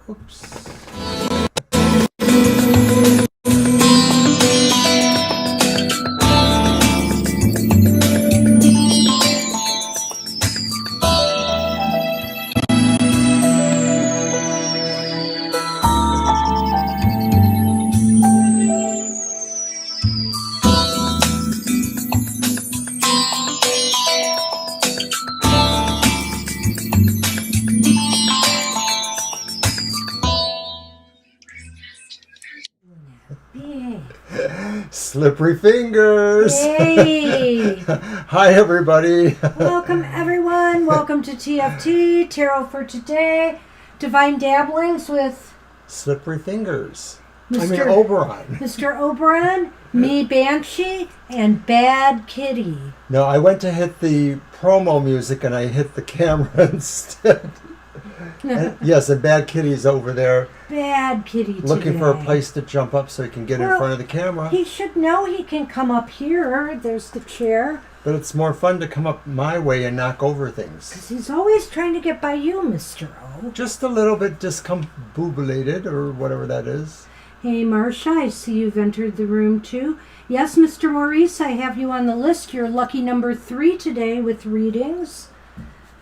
Oops. Slippery fingers. Hey. Hi, everybody. Welcome, everyone. Welcome to TFT, Tarot for Today, Divine Dabblings with Slippery fingers. Mr. Oberon. Mr. Oberon, me, Banshee, and Bad Kitty. No, I went to hit the promo music and I hit the camera instead. Yes, and Bad Kitty's over there. Bad Kitty looking today. for a place to jump up so he can get in front of the camera. He should know he can come up here. There's the chair. But it's more fun to come up my way and knock over things. Because he's always trying to get by you, Mr. O. Just a little bit discombobulated, or whatever that is. Hey, Marcia, I see you've entered the room, too. Yes, Mr. Maurice, I have you on the list. You're lucky number 3 today with readings.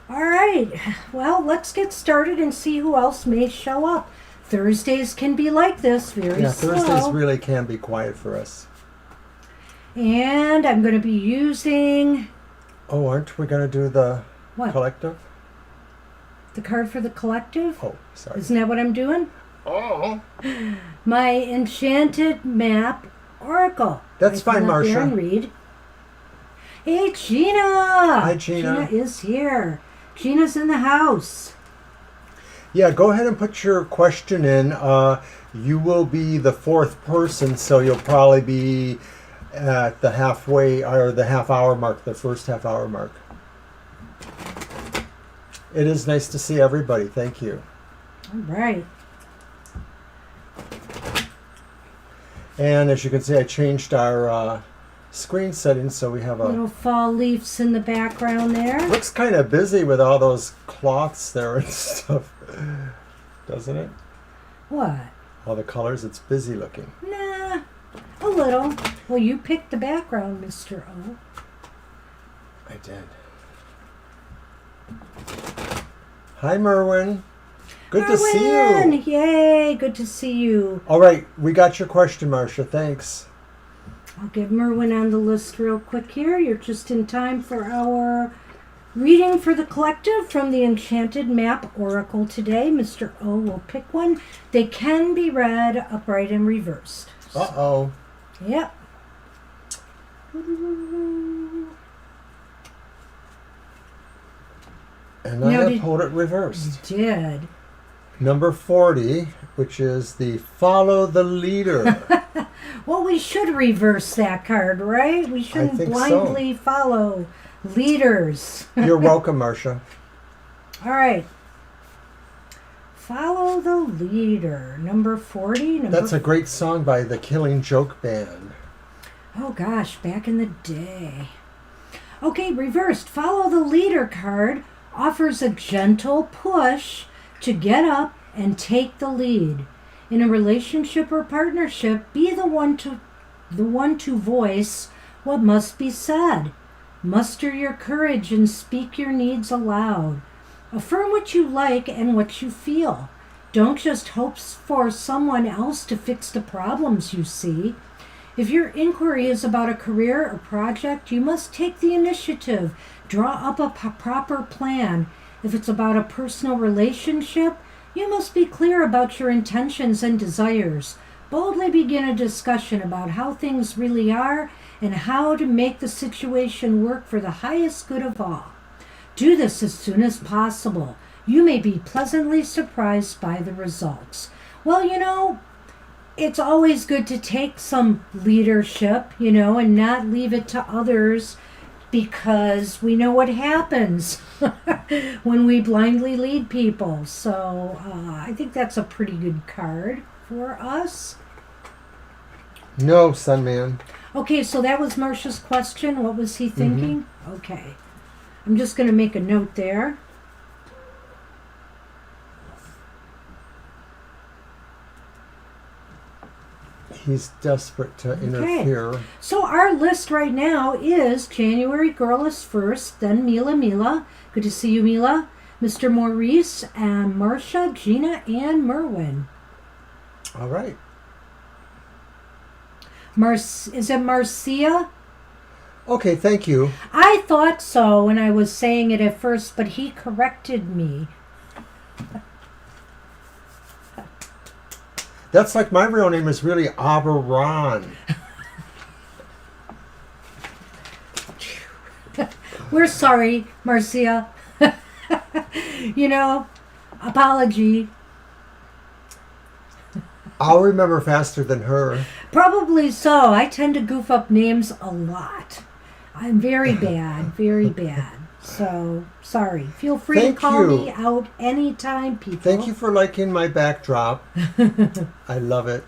All right. Well, let's get started and see who else may show up. Thursdays can be like this, very slow. Thursdays really can be quiet for us. And I'm going to be using... Oh, aren't we going to do the collective? The card for the collective? Oh, sorry. Isn't that what I'm doing? Oh. My Enchanted Map Oracle. That's fine, Marcia. And read. Hey, Gina. Hi, Gina. Gina is here. Gina's in the house. Yeah, go ahead and put your question in. You will be the 4th person, so you'll probably be at the halfway or the half-hour mark, the first half-hour mark. It is nice to see everybody. Thank you. All right. And as you can see, I changed our screen settings so we have a little fall leaves in the background there. Looks kind of busy with all those cloths there and stuff, doesn't it? What? All the colors. It's busy looking. Nah, a little. Well, you picked the background, Mr. O. I did. Hi, Merwin. Good to see you. Yay, good to see you. All right, we got your question, Marcia. Thanks. I'll get Merwin on the list real quick here. You're just in time for our reading for the collective from the Enchanted Map Oracle today. Mr. O will pick one. They can be read upright and reversed. Uh-oh. Yep. And I have pulled it reversed. You did. Number 40, which is the Follow the Leader. Well, we should reverse that card, right? We shouldn't blindly follow leaders. You're welcome, Marcia. All right. Follow the Leader. Number 40. That's a great song by the Killing Joke Band. Oh, gosh, back in the day. Okay, reversed. Follow the Leader card offers a gentle push to get up and take the lead. In a relationship or partnership, be the one to voice what must be said. Muster your courage and speak your needs aloud. Affirm what you like and what you feel. Don't just hope for someone else to fix the problems you see. If your inquiry is about a career or project, you must take the initiative. Draw up a proper plan. If it's about a personal relationship, you must be clear about your intentions and desires. Boldly begin a discussion about how things really are and how to make the situation work for the highest good of all. Do this as soon as possible. You may be pleasantly surprised by the results. Well, it's always good to take some leadership, and not leave it to others, because we know what happens when we blindly lead people. So I think that's a pretty good card for us. No, Sunman. Okay, so that was Marcia's question. What was he thinking? Mm-hmm. Okay. I'm just going to make a note there. He's desperate to interfere. So our list right now is January Girl is first, then Mila. Good to see you, Mila. Mr. Maurice, and Marcia, Gina, and Merwin. All right. Is it Marcia? Okay, thank you. I thought so when I was saying it at first, but he corrected me. That's like my real name is really Oberon. We're sorry, Marcia. Apology. I'll remember faster than her. Probably so. I tend to goof up names a lot. I'm very bad, very bad. So, sorry. Feel free to call me out anytime, people. Thank you for liking my backdrop. I love it.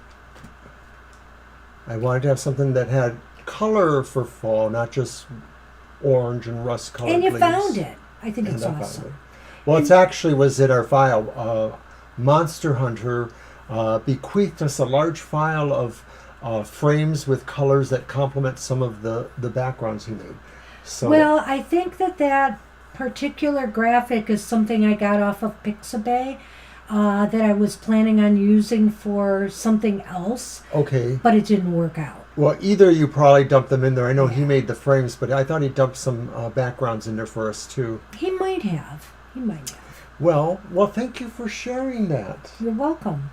I wanted to have something that had color for fall, not just orange and rust colored And you leaves. found it. I think it's awesome. Well, it actually was in our file. Monster Hunter bequeathed us a large file of frames with colors that complement some of the backgrounds he made. So, well, I think that particular graphic is something I got off of Pixabay that I was planning on using for something else. Okay. But it didn't work out. Well, either you probably dumped them in there. I know he made the frames, but I thought he dumped some backgrounds in there for us too. He might have. Well, thank you for sharing that. You're welcome.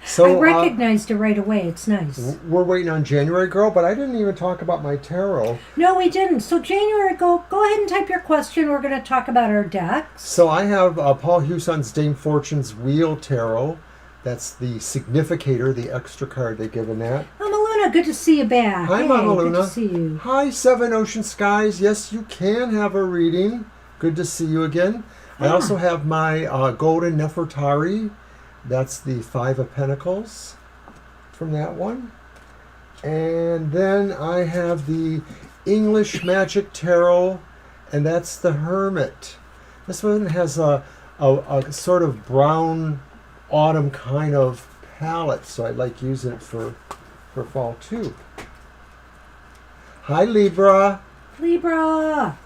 So I recognized it right away. It's nice. We're waiting on January Girl, but I didn't even talk about my tarot. No, we didn't. So January, go ahead and type your question. We're going to talk about our decks. So I have Paul Hewson's Dame Fortune's Wheel Tarot. That's the significator, the extra card they give in that. Mama Luna, good to see you back. Hi, Mama Luna. Good to see you. Hi, Seven Ocean Skies. Yes, you can have a reading. Good to see you again. I also have my Golden Nefertari. That's the Five of Pentacles from that one. And then I have the English Magic Tarot, and that's the Hermit. This one has a sort of brown autumn kind of palette, so I like using it for fall too. Hi, Libra. Libra.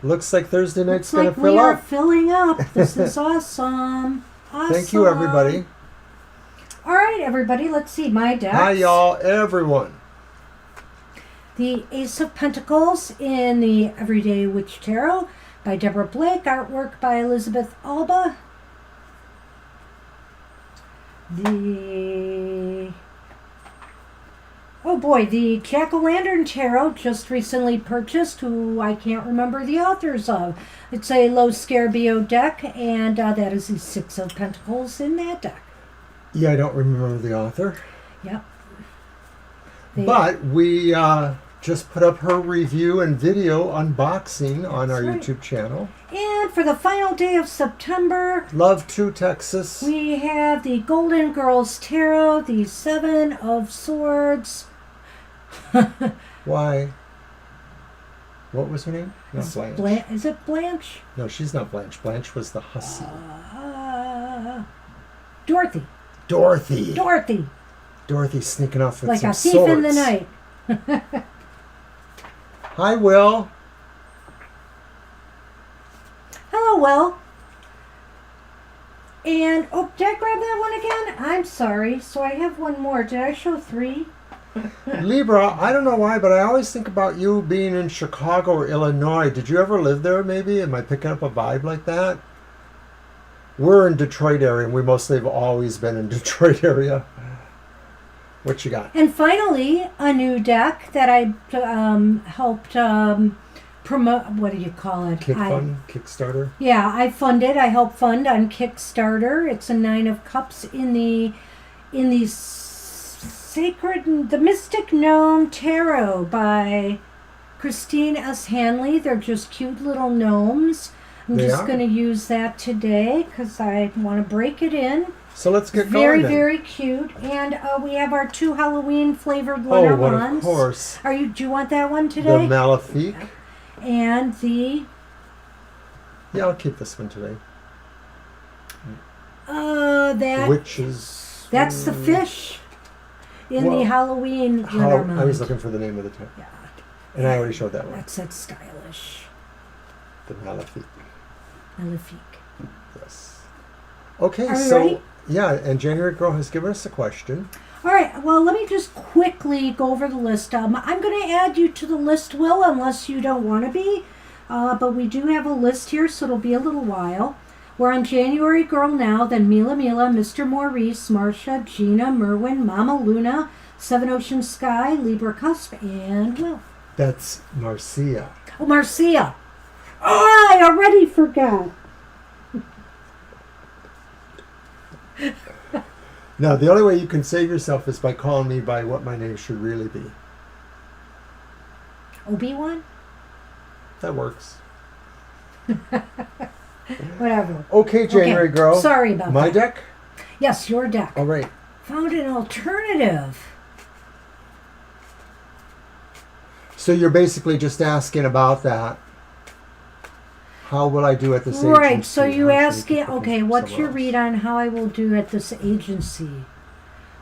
Looks like Thursday night's going to fill we are up. filling up. This is awesome. Awesome. Thank you, everybody. All right, everybody. Let's see my decks. Hi, y'all, everyone. The Ace of Pentacles in the Everyday Witch Tarot by Deborah Blake. Artwork by Elizabeth Alba. The Jack-o'-lantern Tarot, just recently purchased, who I can't remember the authors of. It's a low Scarabeo deck, and that is the Six of Pentacles in that deck. Yeah, I don't remember the author. Yep. But we just put up her review and video unboxing on our YouTube channel. And for the final day of September, Love to Texas. We have the Golden Girls Tarot, the Seven of Swords. Why? What was her name? Not Blanche. Is it Blanche? No, she's not Blanche. Blanche was the hussy. Dorothy. Dorothy sneaking off with like some a thief swords. in the night. Hi, Will. Hello, Will. And, did I grab that one again? I'm sorry. So I have one more. Did I show 3? Libra, I don't know why, but I always think about you being in Chicago or Illinois. Did you ever live there, maybe? Am I picking up a vibe like that? We're in Detroit area, and we mostly have always been in Detroit area. What you got? And finally, a new deck that I helped promote. What do you call it? Kickstarter? Yeah, I helped fund on Kickstarter. It's a 9 of Cups in the The Mystic Gnome Tarot by Christine S. Hanley. They're just cute little gnomes. I'm just going to use that today because I want to break it in. So let's get going. Very, very cute. And we have our 2 Halloween flavored Lenormands. Oh, what, of course. Do you want that one today? The Malefique. And the... Yeah, I'll keep this one today. That... Witches. That's the fish. in the Halloween Lenormand. I was looking for the name of the tarot. Yeah. And I already showed that one. That's stylish. The Malefique. Malefique. Yes. Okay, Are we so ready? yeah, and January Girl has given us a question. All right, well, let me just quickly go over the list. I'm going to add you to the list, Will, unless you don't want to be. But we do have a list here, so it'll be a little while. We're on January Girl now, then Mila, Mr. Maurice, Marcia, Gina, Merwin, Mama Luna, Seven Ocean Sky, Libra Cusp, and Will. That's Marcia. Oh, Marcia. Oh, I already forgot. Now, the only way you can save yourself is by calling me by what my name should really be. Obi-Wan? That works. Whatever. Okay, January Girl. Sorry about my that. deck? Yes, your deck. All right. Found an alternative. So you're basically just asking about that. How will I do at this agency? Right, so you How should I ask keep it, looking okay, what's somewhere your else? read on how I will do at this agency?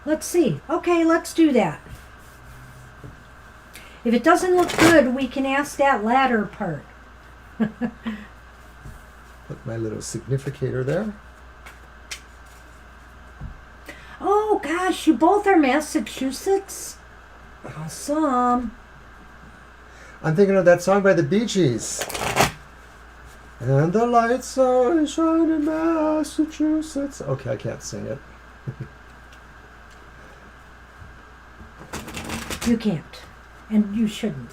Let's see. Okay, let's do that. If it doesn't look good, we can ask that latter part. Put my little significator there. Oh, gosh, you both are Massachusetts? Awesome. I'm thinking of that song by the Bee Gees. And the lights are shining in Massachusetts. Okay, I can't sing it. You can't. And you shouldn't.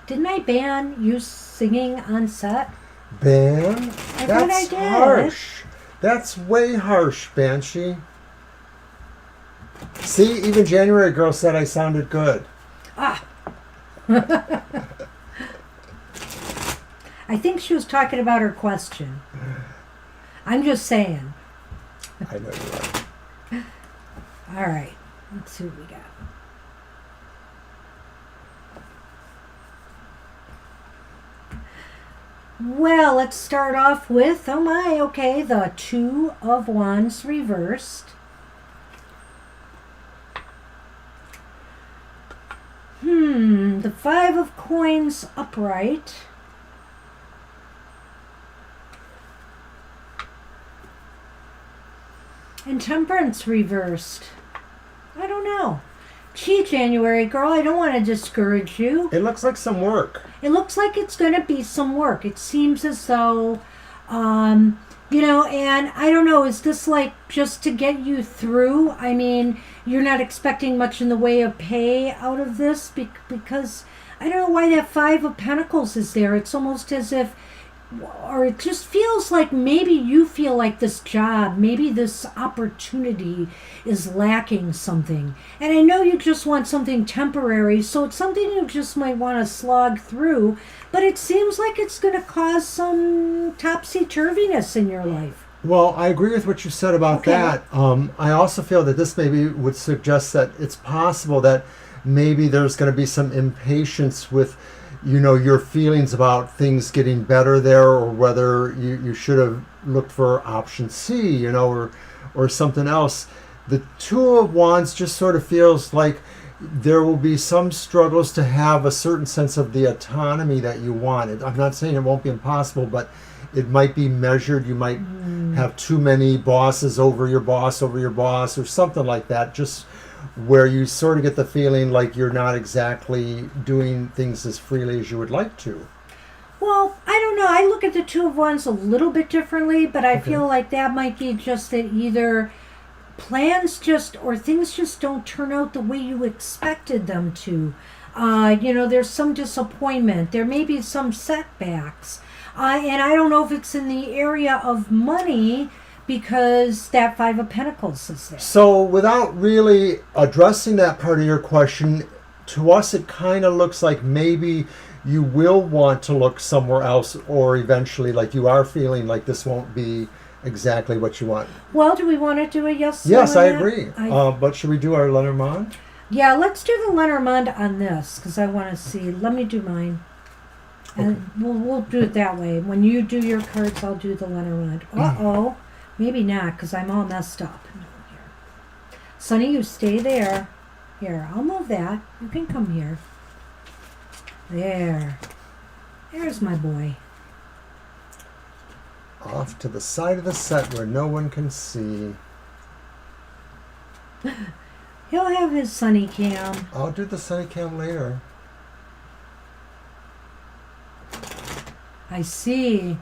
Didn't I ban you singing on set? Ban? I thought That's I did. harsh. That's way harsh, Banshee. See, even January Girl said I sounded good. Ah. I think she was talking about her question. I'm just saying. I know you're right. All right. Let's see what we got. Well, let's start off with, oh my, okay, the Two of Wands reversed. The Five of Coins upright. And Temperance reversed. I don't know. Gee, January Girl, I don't want to discourage you. It looks like some work. It looks like it's going to be some work. It seems as though, and I don't know, is this like just to get you through? I mean, you're not expecting much in the way of pay out of this because I don't know why that Five of Pentacles is there. It's almost as if, or it just feels like maybe you feel like this job, maybe this opportunity is lacking something. And I know you just want something temporary, so it's something you just might want to slog through, but it seems like it's going to cause some topsy-turviness in your life. Well, I agree with what you said about that. I also feel that this maybe would suggest that it's possible that maybe there's going to be some impatience with your feelings about things getting better there, or whether you should have looked for option C, or something else. The Two of Wands just sort of feels like there will be some struggles to have a certain sense of the autonomy that you want. I'm not saying it won't be impossible, but it might be measured. You might have too many bosses over your boss, or something like that, just where you sort of get the feeling like you're not exactly doing things as freely as you would like to. Well, I don't know. I look at the Two of Wands a little bit differently, but I feel like that might be just that either plans or things just don't turn out the way you expected them to. There's some disappointment. There may be some setbacks. And I don't know if it's in the area of money, because that Five of Pentacles is there. So without really addressing that part of your question, to us it kind of looks like maybe you will want to look somewhere else, or eventually like you are feeling like this won't be exactly what you want. Well, do we want to do a yes? Yes, no I on agree. that? But should we do our Lenormand? Yeah, let's do the Lenormand on this, because I want to see. Let me do mine. And we'll do it that way. When you do your cards, I'll do the Lenormand. Uh-oh. Maybe not, because I'm all messed up. Sonny, you stay there. Here, I'll move that. You can come here. There. There's my boy. Off to the side of the set where no one can see. He'll have his sunny cam. I'll do the sunny cam later. I see.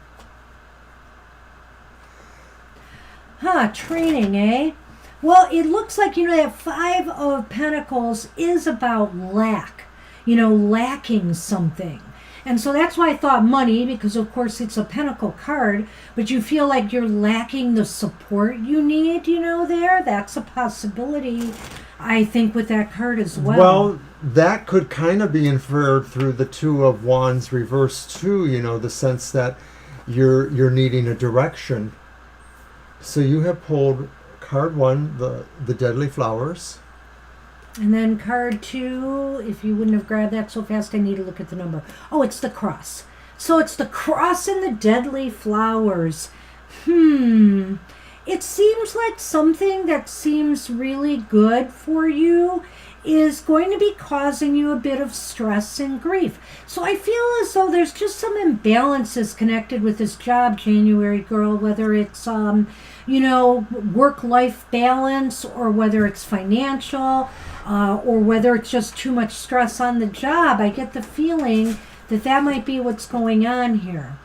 Huh, training, eh? Well, it looks like, that Five of Pentacles is about lack. Lacking something. And so that's why I thought money, because of course it's a pentacle card, but you feel like you're lacking the support you need, there. That's a possibility, I think, with that card as well. Well, that could kind of be inferred through the Two of Wands reversed too, the sense that you're needing a direction. So you have pulled card 1, the Deadly Flowers. And then card 2, if you wouldn't have grabbed that so fast, I need to look at the number. Oh, it's the Cross. So it's the Cross and the Deadly Flowers. It seems like something that seems really good for you is going to be causing you a bit of stress and grief. So I feel as though there's just some imbalances connected with this job, January girl, whether it's, work-life balance, or whether it's financial, or whether it's just too much stress on the job. I get the feeling that might be what's going on here.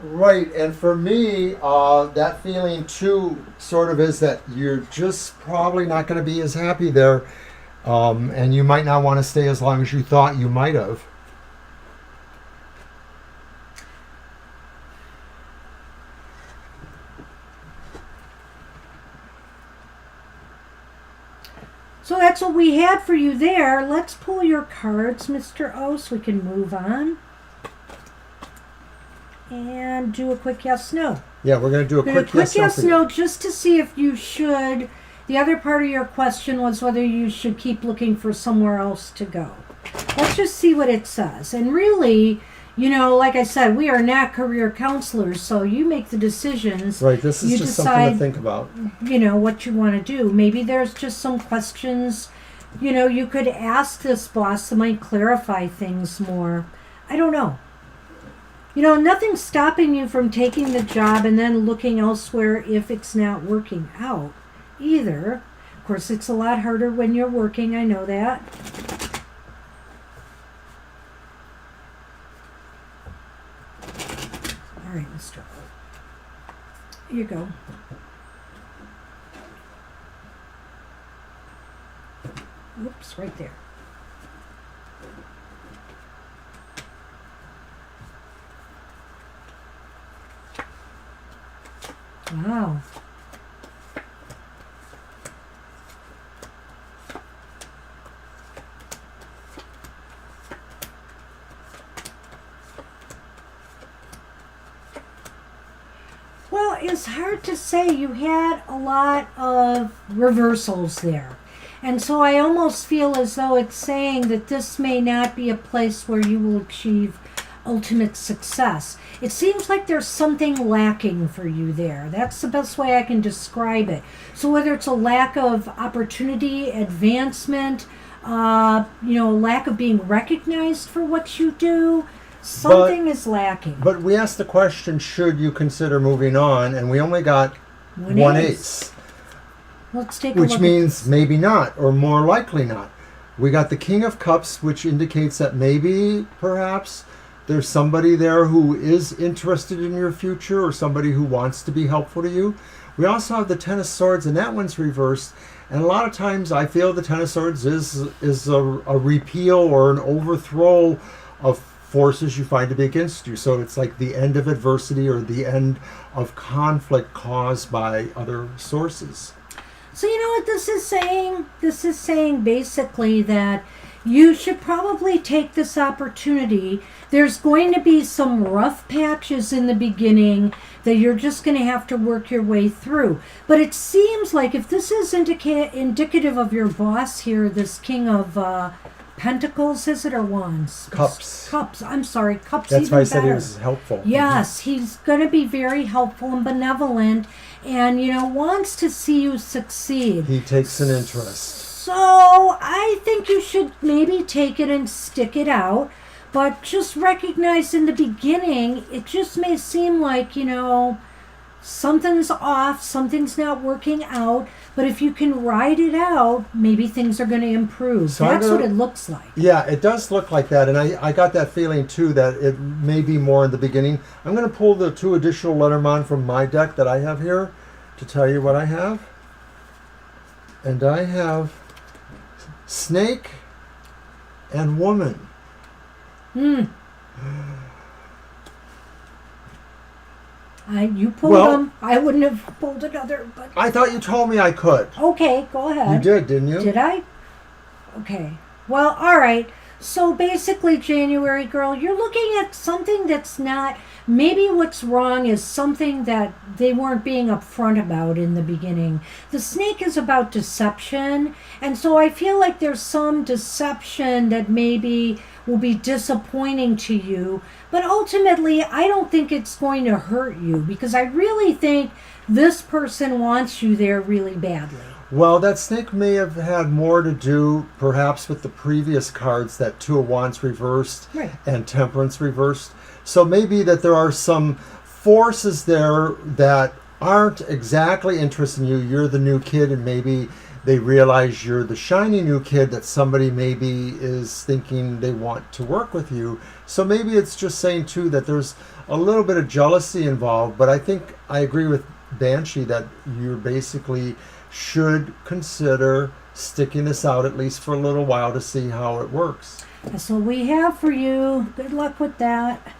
Right, and for me, that feeling too sort of is that you're just probably not going to be as happy there, and you might not want to stay as long as you thought you might have. So that's what we had for you there. Let's pull your cards, Mr. O, so we can move on. And do a quick yes/no. Yeah, we're going to do a quick yes/no just to see if you should. The other part of your question was whether you should keep looking for somewhere else to go. Let's just see what it says. And really, like I said, we are not career counselors, so you make the decisions. Right, this is just something to think about. What you want to do. Maybe there's just some questions, you could ask this boss that might clarify things more. I don't know. Nothing's stopping you from taking the job and then looking elsewhere if it's not working out either. Of course, it's a lot harder when you're working, I know that. All right, Mr. O. Here you go. Oops, right there. Wow. Well, it's hard to say. You had a lot of reversals there. And so I almost feel as though it's saying that this may not be a place where you will achieve ultimate success. It seems like there's something lacking for you there. That's the best way I can describe it. So whether it's a lack of opportunity, advancement, lack of being recognized for what you do, something is lacking. But we asked the question, should you consider moving on? And we only got one ace. Let's take a look. Which means maybe not, or more likely not. We got the King of Cups, which indicates that maybe, perhaps, there's somebody there who is interested in your future, or somebody who wants to be helpful to you. We also have the Ten of Swords, and that one's reversed. And a lot of times I feel the Ten of Swords is a repeal or an overthrow of forces you find to be against you. So it's like the end of adversity or the end of conflict caused by other sources. So you know what this is saying? This is saying basically that you should probably take this opportunity. There's going to be some rough patches in the beginning that you're just going to have to work your way through. But it seems like if this is indicative of your boss here, this King of Pentacles, is it, or Wands? Cups. Cups. I'm sorry, Cups. That's why I even said he better. was helpful. Yes, he's going to be very helpful and benevolent, and wants to see you succeed. He takes an interest. So I think you should maybe take it and stick it out, but just recognize in the beginning, it just may seem like, something's off, something's not working out, but if you can ride it out, maybe things are going to improve. So That's what it looks like. Yeah, it does look like that, and I got that feeling too that it may be more in the beginning. I'm going to pull the 2 additional Lenormand from my deck that I have here to tell you what I have. And I have Snake and Woman. You pulled them. I wouldn't have pulled another, but I thought you told me I could. okay, go ahead. You did, didn't you? Did I? Okay. Well, all right. So basically, January girl, you're looking at something that's not. Maybe what's wrong is something that they weren't being upfront about in the beginning. The snake is about deception, and so I feel like there's some deception that maybe will be disappointing to you. But ultimately, I don't think it's going to hurt you because I really think this person wants you there really badly. Well, that snake may have had more to do perhaps with the previous cards, that 2 of Wands reversed and Temperance reversed. So maybe that there are some forces there that aren't exactly interested in you. You're the new kid, and maybe they realize you're the shiny new kid that somebody maybe is thinking they want to work with you. So maybe it's just saying too that there's a little bit of jealousy involved, but I think I agree with Banshee that you basically should consider sticking this out at least for a little while to see how it works. That's what we have for you. Good luck with that.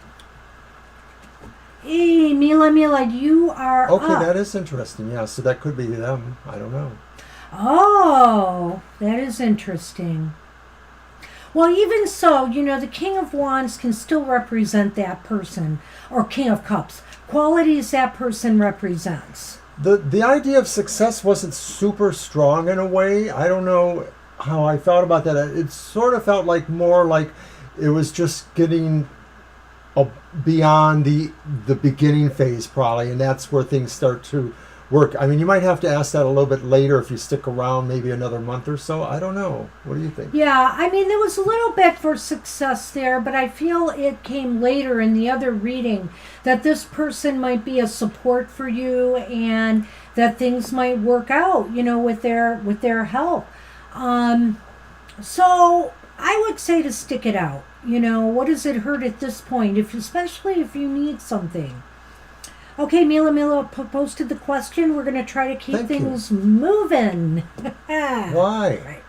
Hey, Mila, you are Okay, up. that is interesting. Yeah, so that could be them. I don't know. Oh, that is interesting. Well, even so, the King of Wands can still represent that person, or King of Cups, qualities that person represents. The idea of success wasn't super strong in a way. I don't know how I felt about that. It sort of felt like more like it was just getting beyond the beginning phase probably, and that's where things start to work. I mean, you might have to ask that a little bit later if you stick around maybe another month or so. I don't know. What do you think? Yeah, I mean, there was a little bit for success there, but I feel it came later in the other reading that this person might be a support for you and that things might work out, with their help. So I would say to stick it out. What does it hurt at this point, especially if you need something? Okay, Mila posted the question. We're going to try to keep things moving. Why? Right.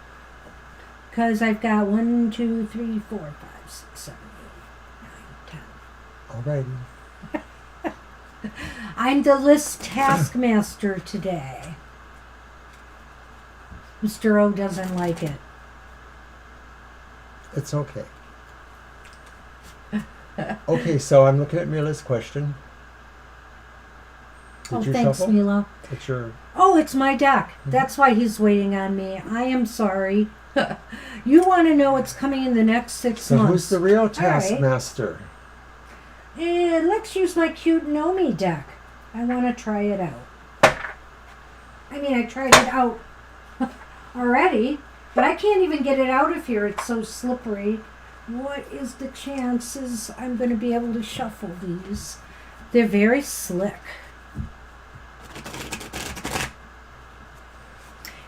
Because I've got 1, 2, 3, 4, 5, 6, 7, 8, 9, 10. Alrighty. I'm the list taskmaster today. Mr. O doesn't like it. It's okay. Okay, so I'm looking at Mila's question. Did you thanks, shuffle? Mila. It's your... Oh, it's my deck. That's why he's waiting on me. I am sorry. You want to know what's coming in the next 6 So months. who's the real right. taskmaster? Let's use my cute Nomi deck. I want to try it out. I mean, I tried it out already, but I can't even get it out of here. It's so slippery. What is the chances I'm going to be able to shuffle these? They're very slick.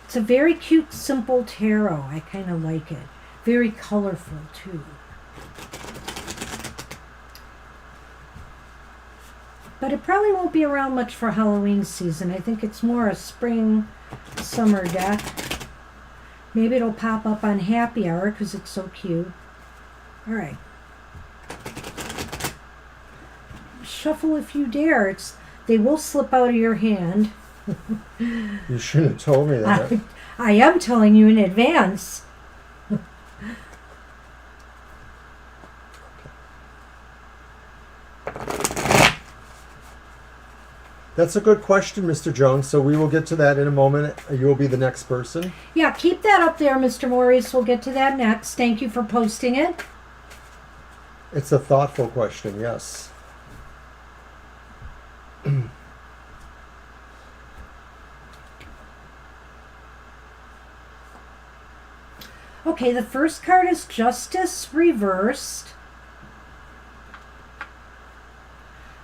It's a very cute, simple tarot. I kind of like it. Very colorful, too. But it probably won't be around much for Halloween season. I think it's more a spring, summer deck. Maybe it'll pop up on Happy Hour because it's so cute. All right. Shuffle if you dare. They will slip out of your hand. You shouldn't have told me that. I am telling you in advance. That's a good question, Mr. Jones. So we will get to that in a moment. You will be the next person. Yeah, keep that up there, Mr. Maurice. We'll get to that next. Thank you for posting it. It's a thoughtful question, yes. Okay, the first card is Justice reversed.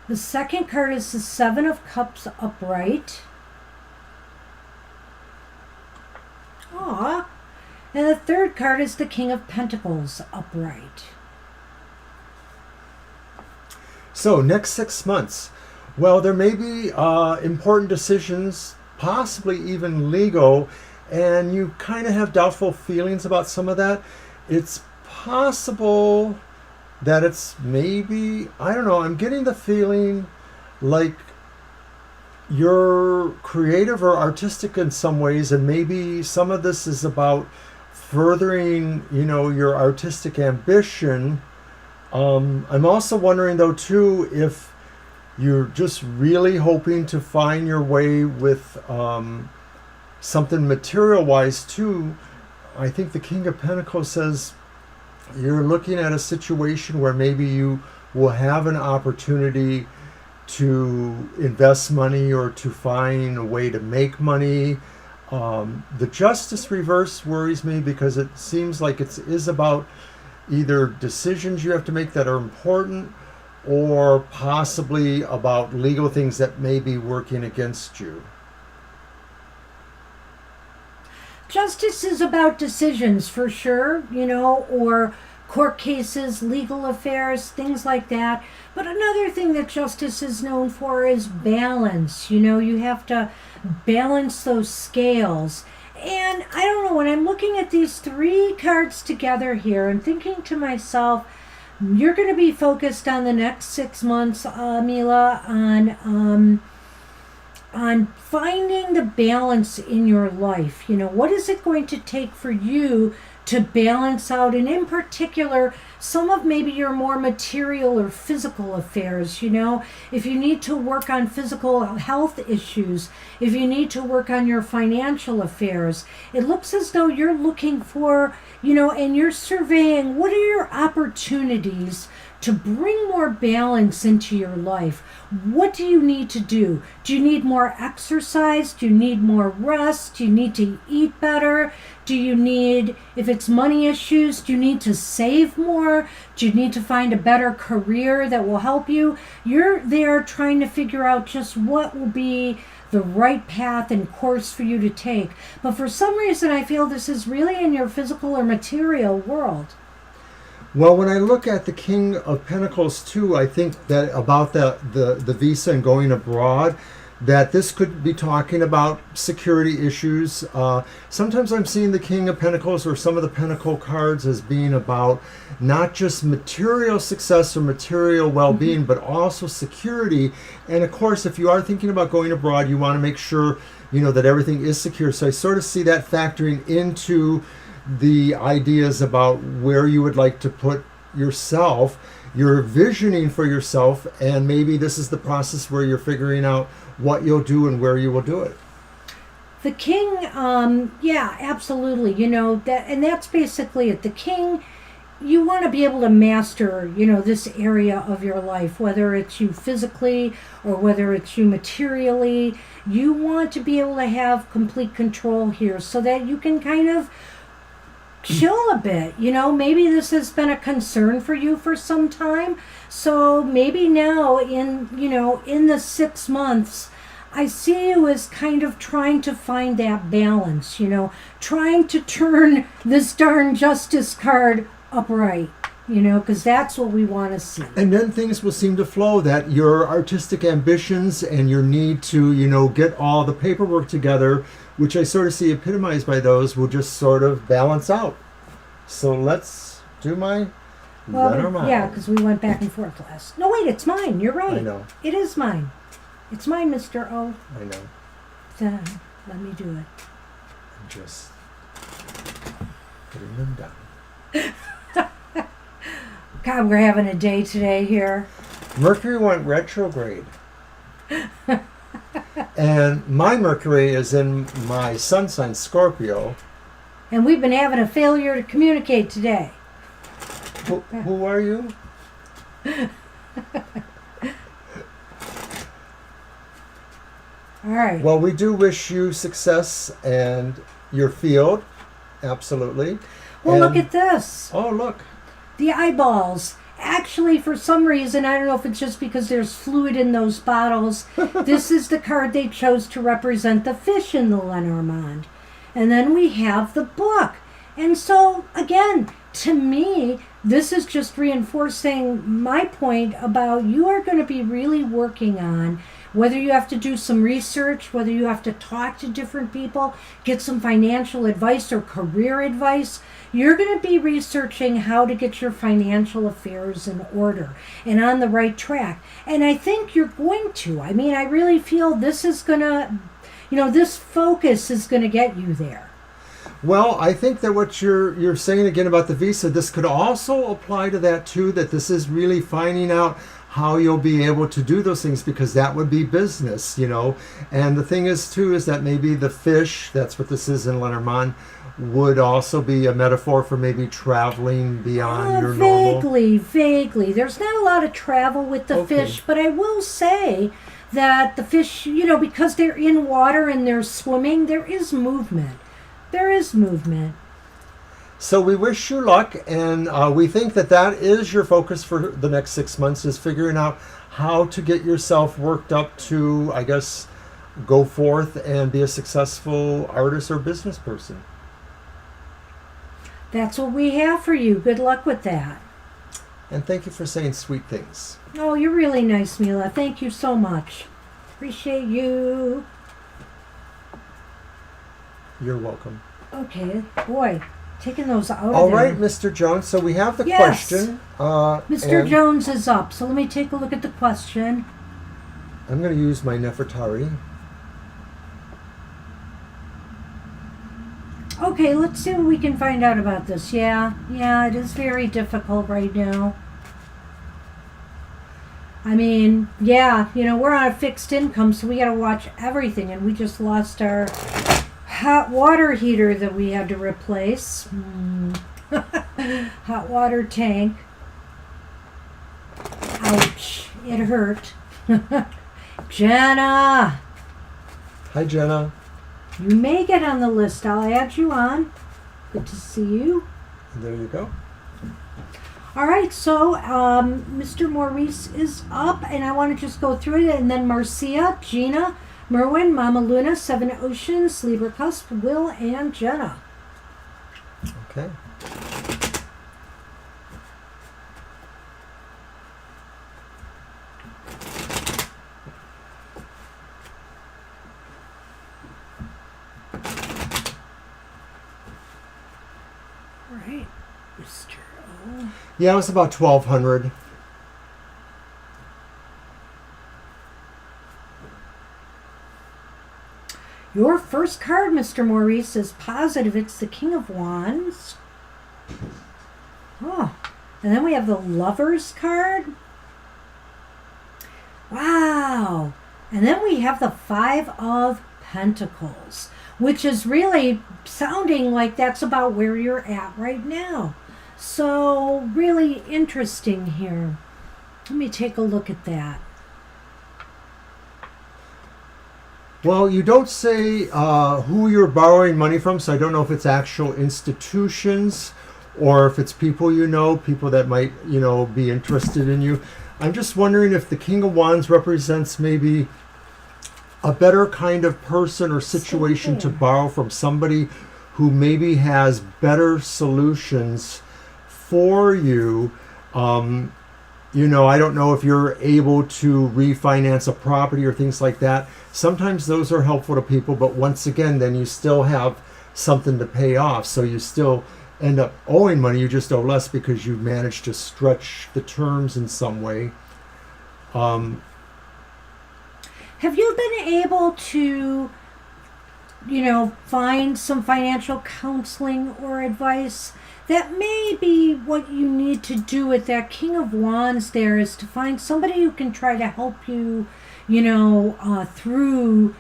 The second card is the Seven of Cups upright. Aw. And the third card is the King of Pentacles upright. So, next 6 months. Well, there may be important decisions, possibly even legal, and you kind of have doubtful feelings about some of that. It's possible that it's maybe, I don't know, I'm getting the feeling like you're creative or artistic in some ways, and maybe some of this is about furthering, your artistic ambition. I'm also wondering, though, too, if you're just really hoping to find your way with something material-wise, too. I think the King of Pentacles says you're looking at a situation where maybe you will have an opportunity to invest money or to find a way to make money. The Justice reverse worries me because it seems like it is about either decisions you have to make that are important or possibly about legal things that may be working against you. Justice is about decisions for sure, or court cases, legal affairs, things like that. But another thing that justice is known for is balance. You have to balance those scales. And I don't know, when I'm looking at these three cards together here and thinking to myself, you're going to be focused on the next 6 months, Mila, on finding the balance in your life. What is it going to take for you to balance out, and in particular, some of maybe your more material or physical affairs. If you need to work on physical health issues, if you need to work on your financial affairs, it looks as though you're looking for, and you're surveying what are your opportunities to bring more balance into your life. What do you need to do? Do you need more exercise? Do you need more rest? Do you need to eat better? Do you need, if it's money issues, do you need to save more? Do you need to find a better career that will help you? You're there trying to figure out just what will be the right path and course for you to take. But for some reason, I feel this is really in your physical or material world. Well, when I look at the King of Pentacles too, I think that about the visa and going abroad, that this could be talking about security issues. Sometimes I'm seeing the King of Pentacles or some of the Pentacle cards as being about not just material success or material well-being, but also security. And of course, if you are thinking about going abroad, you want to make sure, that everything is secure. So I sort of see that factoring into the ideas about where you would like to put yourself. You're visioning for yourself, and maybe this is the process where you're figuring out what you'll do and where you will do it. The King, yeah, absolutely. That's basically it. The King, you want to be able to master, this area of your life, whether it's you physically or whether it's you materially. You want to be able to have complete control here so that you can kind of chill a bit. Maybe this has been a concern for you for some time. So maybe now in the 6 months, I see you as kind of trying to find that balance, trying to turn this darn Justice card upright, because that's what we want to see. And then things will seem to flow, that your artistic ambitions and your need to, get all the paperwork together, which I sort of see epitomized by those, will just sort of balance out. So let's do my Lenormand. Yeah, because we went back and forth last. No, wait, it's mine. You're right. I know. It is mine. It's mine, Mr. O. I know. Let me do it. I'm just putting them down. God, we're having a day today here. Mercury went retrograde. And my Mercury is in my sun sign, Scorpio. And we've been having a failure to communicate today. Who are you? All right. Well, we do wish you success and your field. Absolutely. Well, look at this. Oh, look. The eyeballs. Actually, for some reason, I don't know if it's just because there's fluid in those bottles, this is the card they chose to represent the fish in the Lenormand. And then we have the book. And so, again, to me, this is just reinforcing my point about you are going to be really working on whether you have to do some research, whether you have to talk to different people, get some financial advice or career advice. You're going to be researching how to get your financial affairs in order and on the right track. And I think you're going to. I mean, I really feel this is going to, this focus is going to get you there. Well, I think that what you're saying again about the visa, this could also apply to that too, that this is really finding out how you'll be able to do those things, because that would be business, And the thing is too, is that maybe the fish, that's what this is in Lenormand, would also be a metaphor for maybe traveling beyond your normal. Vaguely. There's not a lot of travel with the fish, but I will say that the fish, because they're in water and they're swimming, there is movement. There is movement. So we wish you luck, and we think that is your focus for the next 6 months, is figuring out how to get yourself worked up to, I guess, go forth and be a successful artist or business person. That's what we have for you. Good luck with that. And thank you for saying sweet things. Oh, you're really nice, Mila. Thank you so much. Appreciate you. You're welcome. Okay, boy, taking those out of All there. right, Mr. Jones. So we have the Yes. question. Mr. Jones is up, so let me take a look at the question. I'm going to use my Nefertari. Okay, let's see what we can find out about this. Yeah, it is very difficult right now. I mean, we're on a fixed income, so we got to watch everything, and we just lost our hot water heater that we had to replace. Hot water tank. Ouch, it hurt. Jenna! Hi, Jenna. You may get on the list. I'll add you on. Good to see you. There you go. All right, so Mr. Maurice is up, and I want to just go through it, and then Marcia, Gina, Merwin, Mama Luna, Seven Oceans, Libra Cusp, Will, and Jenna. Okay. All right, Mr. O. Yeah, it was about 1,200. Your first card, Mr. Maurice, is positive. It's the King of Wands. Oh, and then we have the Lover's card. Wow. And then we have the Five of Pentacles, which is really sounding like that's about where you're at right now. So, really interesting here. Let me take a look at that. Well, you don't say who you're borrowing money from, so I don't know if it's actual institutions or if it's people people that might, be interested in you. I'm just wondering if the King of Wands represents maybe a better kind of person or situation to borrow from, somebody who maybe has better solutions for you. I don't know if you're able to refinance a property or things like that. Sometimes those are helpful to people, but once again, then you still have something to pay off. So you still end up owing money. You just owe less because you've managed to stretch the terms in some way. Have you been able to, find some financial counseling or advice? That may be what you need to do with that King of Wands there, is to find somebody who can try to help you, through,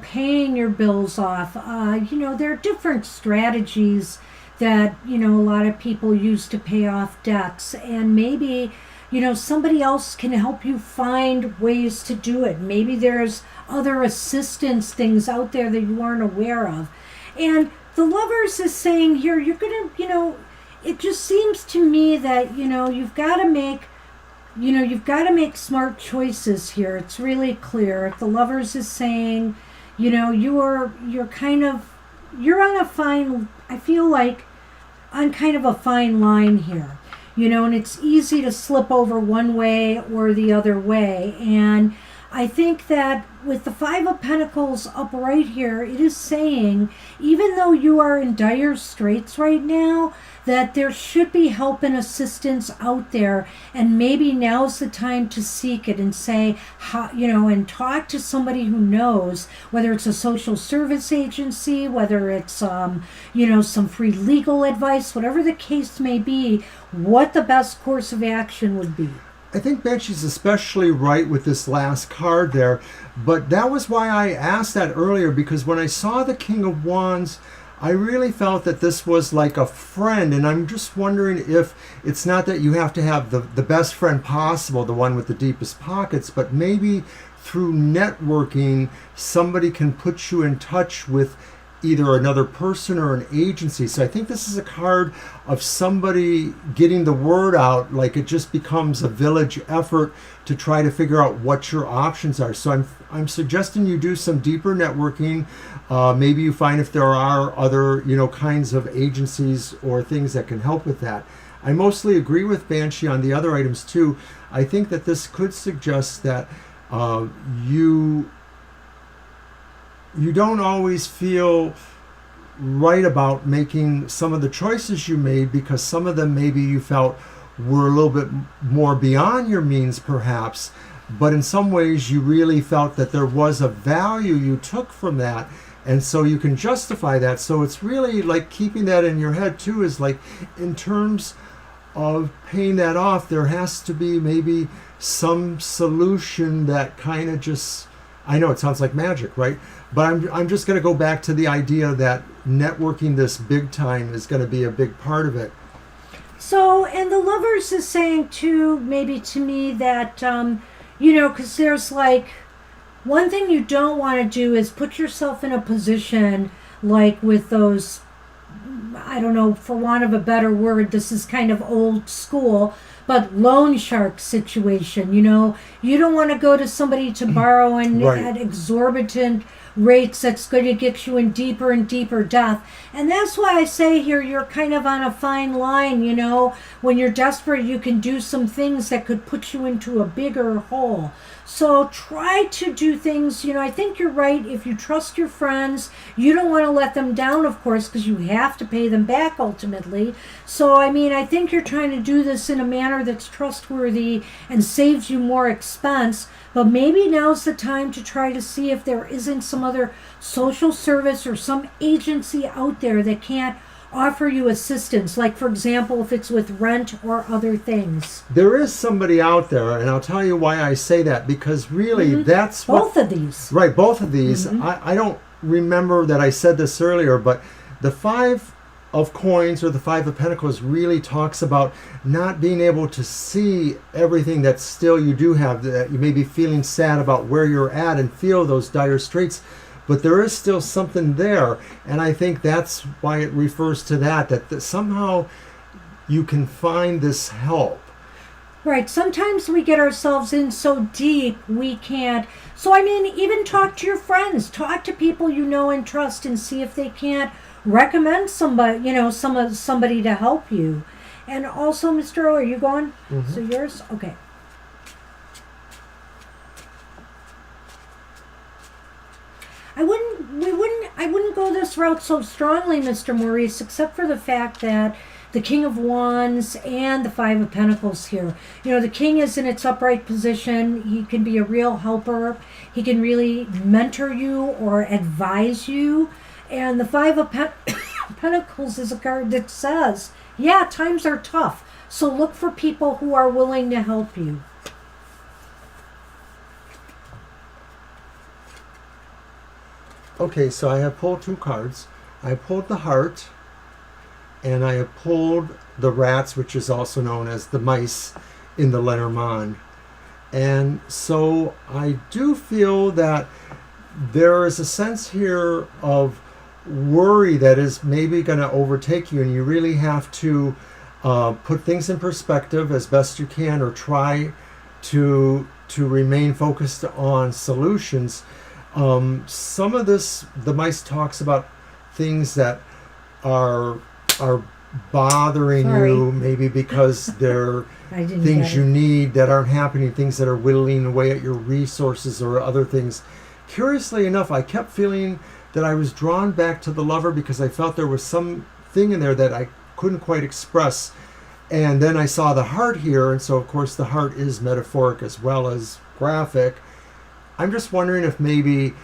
paying your bills off. There are different strategies that, a lot of people use to pay off debts. And maybe, somebody else can help you find ways to do it. Maybe there's other assistance things out there that you aren't aware of. And the Lovers is saying here, you're going to, it just seems to me that, you've got to make smart choices here. It's really clear. The Lovers is saying, you're on a fine, I feel like, on kind of a fine line here, and it's easy to slip over one way or the other way. And I think that with the Five of Pentacles up right here, it is saying, even though you are in dire straits right now, that there should be help and assistance out there, and maybe now's the time to seek it and say, and talk to somebody who knows, whether it's a social service agency, whether it's, some free legal advice, whatever the case may be, what the best course of action would be. I think Banshee's especially right with this last card there, but that was why I asked that earlier, because when I saw the King of Wands, I really felt that this was like a friend, and I'm just wondering if it's not that you have to have the best friend possible, the one with the deepest pockets, but maybe through networking, somebody can put you in touch with either another person or an agency. So I think this is a card of somebody getting the word out, like it just becomes a village effort to try to figure out what your options are. So I'm suggesting you do some deeper networking. Maybe you find if there are other, kinds of agencies or things that can help with that. I mostly agree with Banshee on the other items too. I think that this could suggest that you don't always feel right about making some of the choices you made, because some of them maybe you felt were a little bit more beyond your means perhaps, but in some ways you really felt that there was a value you took from that, and so you can justify that. So it's really like keeping that in your head too, is like in terms of paying that off, there has to be maybe some solution that kind of just, I know it sounds like magic, right? But I'm just going to go back to the idea that networking this big time is going to be a big part of it. So, and the Lovers is saying too, maybe to me, that, because there's like, one thing you don't want to do is put yourself in a position like with those, I don't know, for want of a better word, this is kind of old school, but loan shark situation. You don't want to go to somebody to borrow at exorbitant rates that's going to get you in deeper and deeper debt. And that's why I say here, you're kind of on a fine line. When you're desperate, you can do some things that could put you into a bigger hole. So try to do things, I think you're right. If you trust your friends, you don't want to let them down, of course, because you have to pay them back ultimately. So, I think you're trying to do this in a manner that's trustworthy and saves you more expense. But maybe now's the time to try to see if there isn't some other social service or some agency out there that can't offer you assistance, like for example if it's with rent or other things. There is somebody out there, and I'll tell you why I say that, because really that's both of these. Right, both of these. I don't remember that I said this earlier, but the Five of Coins or the Five of Pentacles really talks about not being able to see everything that still you do have, that you may be feeling sad about where you're at and feel those dire straits, but there is still something there. And I think that's why it refers to that somehow you can find this help. Right. Sometimes we get ourselves in so deep we can't. So even talk to your friends, talk to people you know and trust, and see if they can't recommend somebody, somebody to help you. And also, Mr. O, are you going? So yours? Okay. I wouldn't go this route so strongly, Mr. Maurice, except for the fact that the King of Wands and the Five of Pentacles here. The King is in its upright position. He can be a real helper. He can really mentor you or advise you. And the Five of Pentacles is a card that says, yeah, times are tough. So look for people who are willing to help you. Okay, so I have pulled two cards. I pulled the Heart, and I have pulled the Rats, which is also known as the mice in the Lenormand. And so I do feel that there is a sense here of worry that is maybe going to overtake you, and you really have to put things in perspective as best you can, or try to remain focused on solutions. Some of this, the mice talks about things that are bothering Sorry. you, maybe because they're I didn't things get you it. need that aren't happening, things that are whittling away at your resources or other things. Curiously enough, I kept feeling that I was drawn back to the Lover because I felt there was something in there that I couldn't quite express. And then I saw the Heart here, and so of course the Heart is metaphoric as well as graphic. I'm just wondering if maybe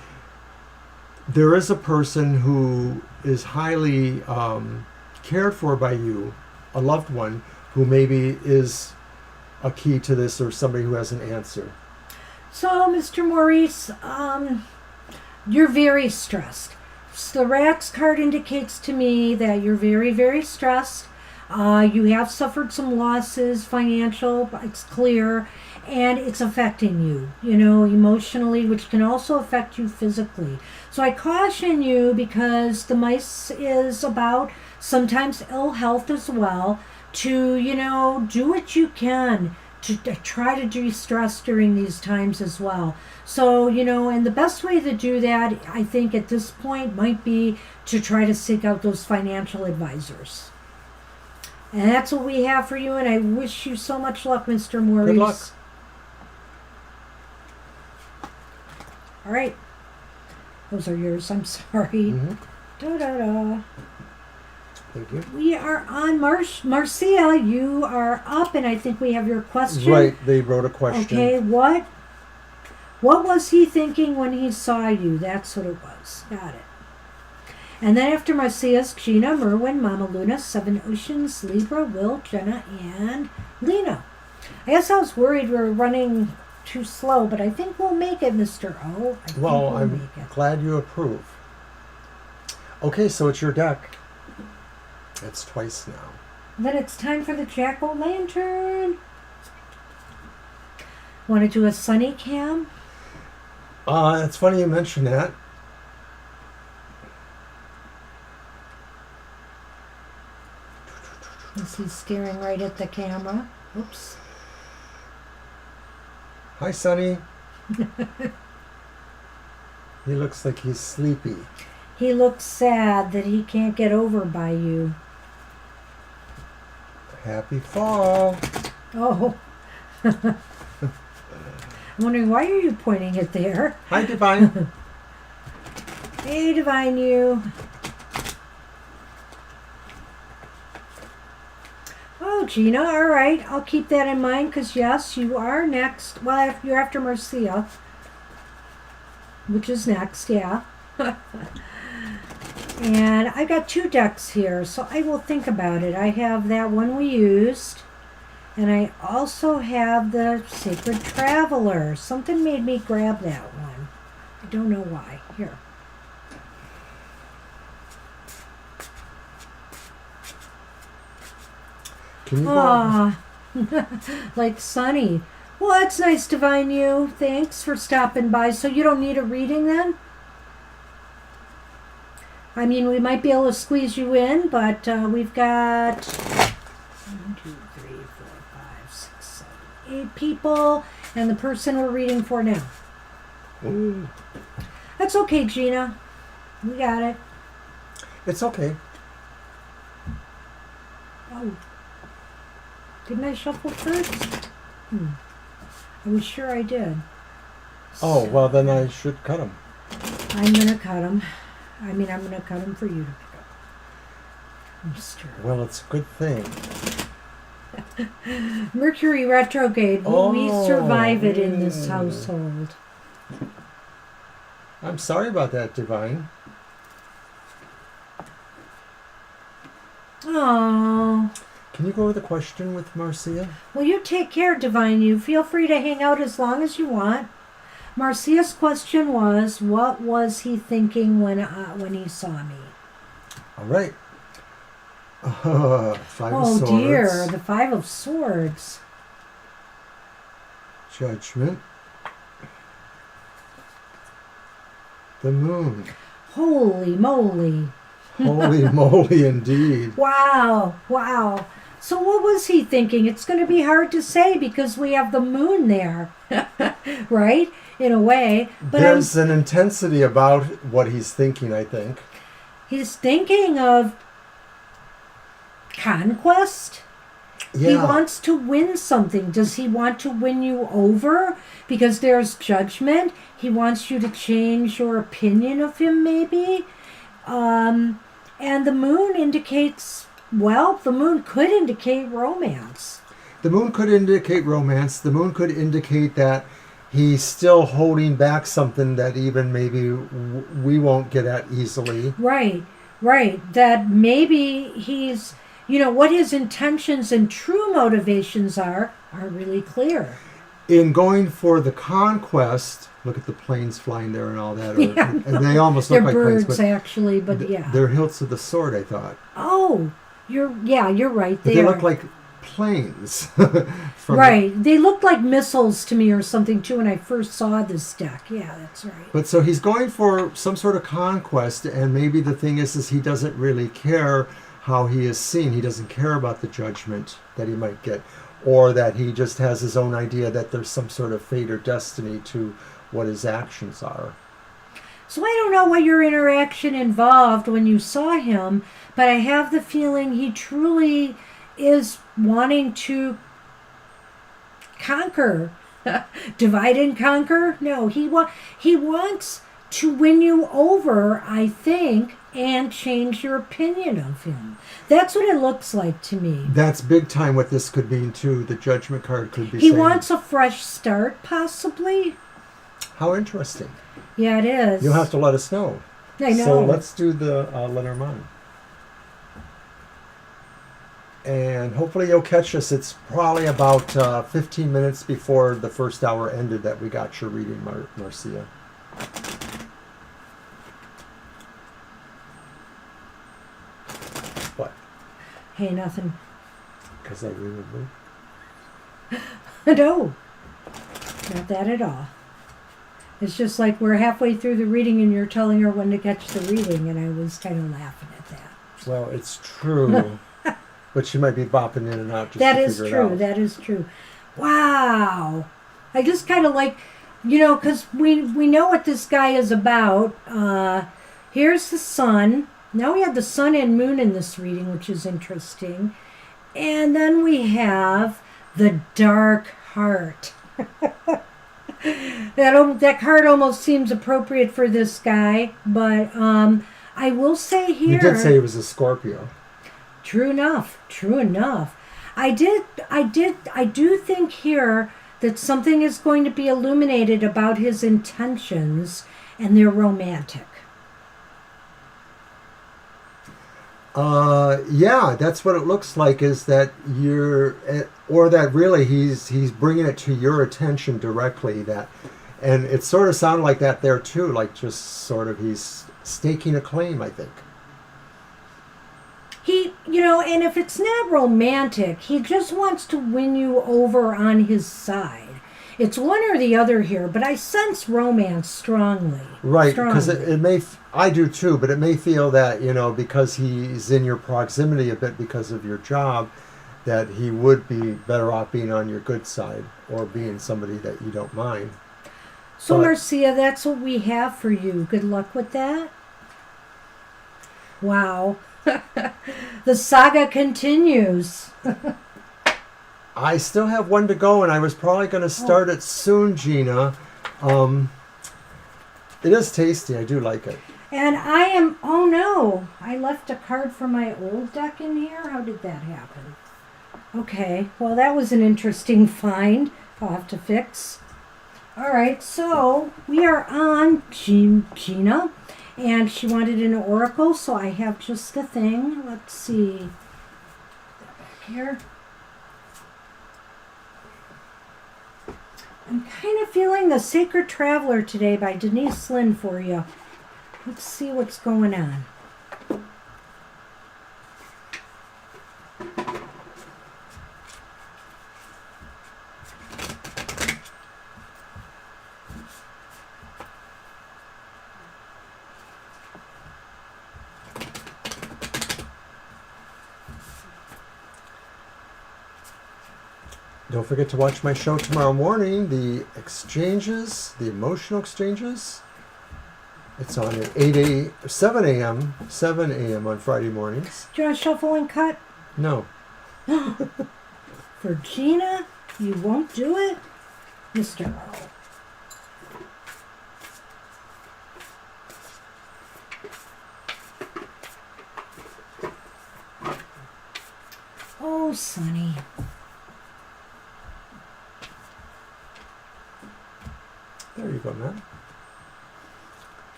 there is a person who is highly cared for by you, a loved one, who maybe is a key to this, or somebody who has an answer. So, Mr. Maurice, you're very stressed. So the Rats card indicates to me that you're very, very stressed. You have suffered some losses, financial, it's clear, and it's affecting you, emotionally, which can also affect you physically. So I caution you, because the mice is about sometimes ill health as well, to, do what you can to try to de-stress during these times as well. So, and the best way to do that, I think at this point, might be to try to seek out those financial advisors. And that's what we have for you, and I wish you so much luck, Mr. Maurice. Good luck. All right. Those are yours. I'm sorry. Mm-hmm. Da-da-da. Thank you. We are on Marcia, you are up, and I think we have your question. Right, they wrote a question. Okay, what was he thinking when he saw you? That's what it was. Got it. And then after Marcia's, Gina, Merwin, Mama Luna, Seven Oceans, Libra, Will, Jenna, and Lena. I guess I was worried we were running too slow, but I think we'll make it, Mr. O. I think we'll I'm make it. glad you approve. Okay, so it's your deck. It's twice now. Then it's time for the Jack-o'-lantern. Want to do a sunny cam? It's funny you mention that. Is he staring right at the camera? Oops. Hi, Sonny. He looks like he's sleepy. He looks sad that he can't get over by you. Happy fall. Oh. I'm wondering, why are you pointing it there? Hi, Divine. Hey, Divine you. Oh, Gina, all right. I'll keep that in mind, because, yes, you are next. Well, you're after Marcia, which is next, yeah. And I got two decks here, so I will think about it. I have that one we used, and I also have the Sacred Traveler. Something made me grab that one. I don't know why. Here. Can you go? Aw, like Sunny. Well, that's nice, Divine you. Thanks for stopping by. So you don't need a reading then? I mean, we might be able to squeeze you in, but we've got 1, 2, 3, 4, 5, 6, 7, 8 people, and the person we're reading for now. Ooh. That's okay, Gina. We got it. It's okay. Oh. Didn't I shuffle first? I was sure I did. Oh, well, then I should cut him. I'm going to cut them. I'm going to cut them for you to pick up. Mr. Well, it's a good thing. Mercury retrograde. Will we Oh. survive it in this household? I'm sorry about that, Divine. Oh. Can you go over the question with Marcia? Well, you take care, Divine. You feel free to hang out as long as you want. Marcia's question was, what was he thinking when he saw me? All right. Five of Oh, Swords. dear. The Five of Swords. Judgment. The Moon. Holy moly. Holy moly, indeed. Wow. Wow. So what was he thinking? It's going to be hard to say because we have the moon there, right? In a way. But There's an intensity about what he's thinking, I think. he's thinking of conquest. Yeah. He wants to win something. Does he want to win you over? Because there's judgment. He wants you to change your opinion of him, maybe. And the moon indicates, well, the moon could indicate romance. The moon could indicate romance. The moon could indicate that he's still holding back something that even maybe we won't get at easily. Right, right. That maybe he's, what his intentions and true motivations are really clear. In going for the conquest, look at the planes flying there and all that. Yeah, and they almost look they're like birds, planes, but actually, but yeah. they're hilts of the sword, I thought. Oh, you're right. But they look like planes. Right. They looked like missiles to me or something, too, when I first saw this deck. Yeah, that's right. But so he's going for some sort of conquest, and maybe the thing is he doesn't really care how he is seen. He doesn't care about the judgment that he might get, or that he just has his own idea that there's some sort of fate or destiny to what his actions are. So I don't know what your interaction involved when you saw him, but I have the feeling he truly is wanting to conquer. Divide and conquer? No, he wants to win you over, I think, and change your opinion of him. That's what it looks like to me. That's big time what this could mean too. The judgment card could be He saying, wants a fresh start, possibly. how interesting. Yeah, it is. You'll have to let us know. I know. So let's do the Lenormand. And hopefully you'll catch us. It's probably about 15 minutes before the first hour ended that we got your reading, Marcia. What? Hey, nothing. Because I remember. No, not that at all. It's just like we're halfway through the reading and you're telling her when to catch the reading, and I was kind of laughing at that. Well, it's true. But she might be bopping in and out just That to is figure it true. out. That is true. Wow. I just kind of like, because we know what this guy is about. Here's the sun. Now we have the sun and moon in this reading, which is interesting. And then we have the dark heart. That card almost seems appropriate for this guy, but I will say here. You did say he was a Scorpio. True enough. True enough. I do think here that something is going to be illuminated about his intentions, and they're romantic. Yeah, that's what it looks like, is that or that really he's bringing it to your attention directly, and it sort of sounded like that there too, like just sort of he's staking a claim, I think. He, and if it's not romantic, he just wants to win you over on his side. It's one or the other here, but I sense romance strongly. Right, because it may, I do too, but it may feel that, because he's in your proximity a bit because of your job, that he would be better off being on your good side or being somebody that you don't mind. So, Marcia, that's what we have for you. Good luck with that. Wow. The saga continues. I still have one to go, and I was probably going to start it soon, Gina. It is tasty. I do like it. And oh no, I left a card from my old deck in here. How did that happen? Okay, well, that was an interesting find. I'll have to fix. All right, so we are on Gina, and she wanted an oracle, so I have just the thing. Let's see. Put that back here. I'm kind of feeling The Sacred Traveler today by Denise Lynn for you. Let's see what's going on. Don't forget to watch my show tomorrow morning, The Exchanges, The Emotional Exchanges. It's on at 7 a.m. on Friday mornings. Do you want to shuffle and cut? No. For Gina, you won't do it? Mr. O. Oh, Sonny. There you go, Matt.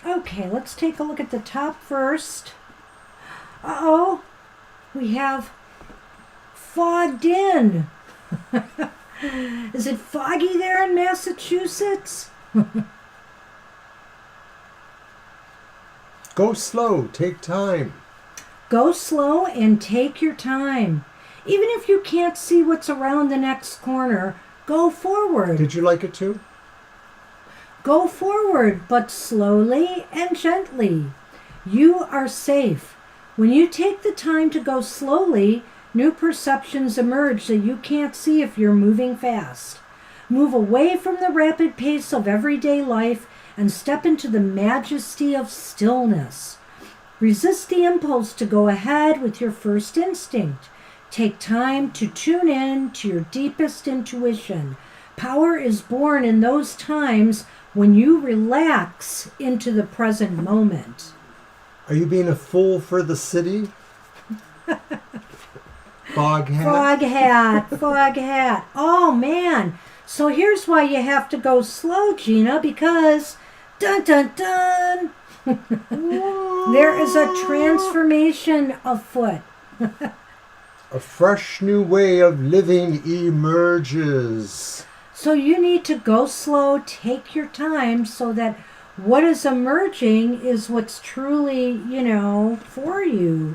Okay, let's take a look at the top first. Uh-oh. We have fogged in. Is it foggy there in Massachusetts? Go slow. Take time. Go slow and take your time. Even if you can't see what's around the next corner, go forward. Did you like it too? Go forward, but slowly and gently. You are safe. When you take the time to go slowly, new perceptions emerge that you can't see if you're moving fast. Move away from the rapid pace of everyday life and step into the majesty of stillness. Resist the impulse to go ahead with your first instinct. Take time to tune in to your deepest intuition. Power is born in those times when you relax into the present moment. Are you being a fool for the city? Fog hat? Fog hat, fog hat. Oh, man. So here's why you have to go slow, Gina, because dun dun dun. There is a transformation afoot. A fresh new way of living emerges. So you need to go slow, take your time, so that what is emerging is what's truly, for you.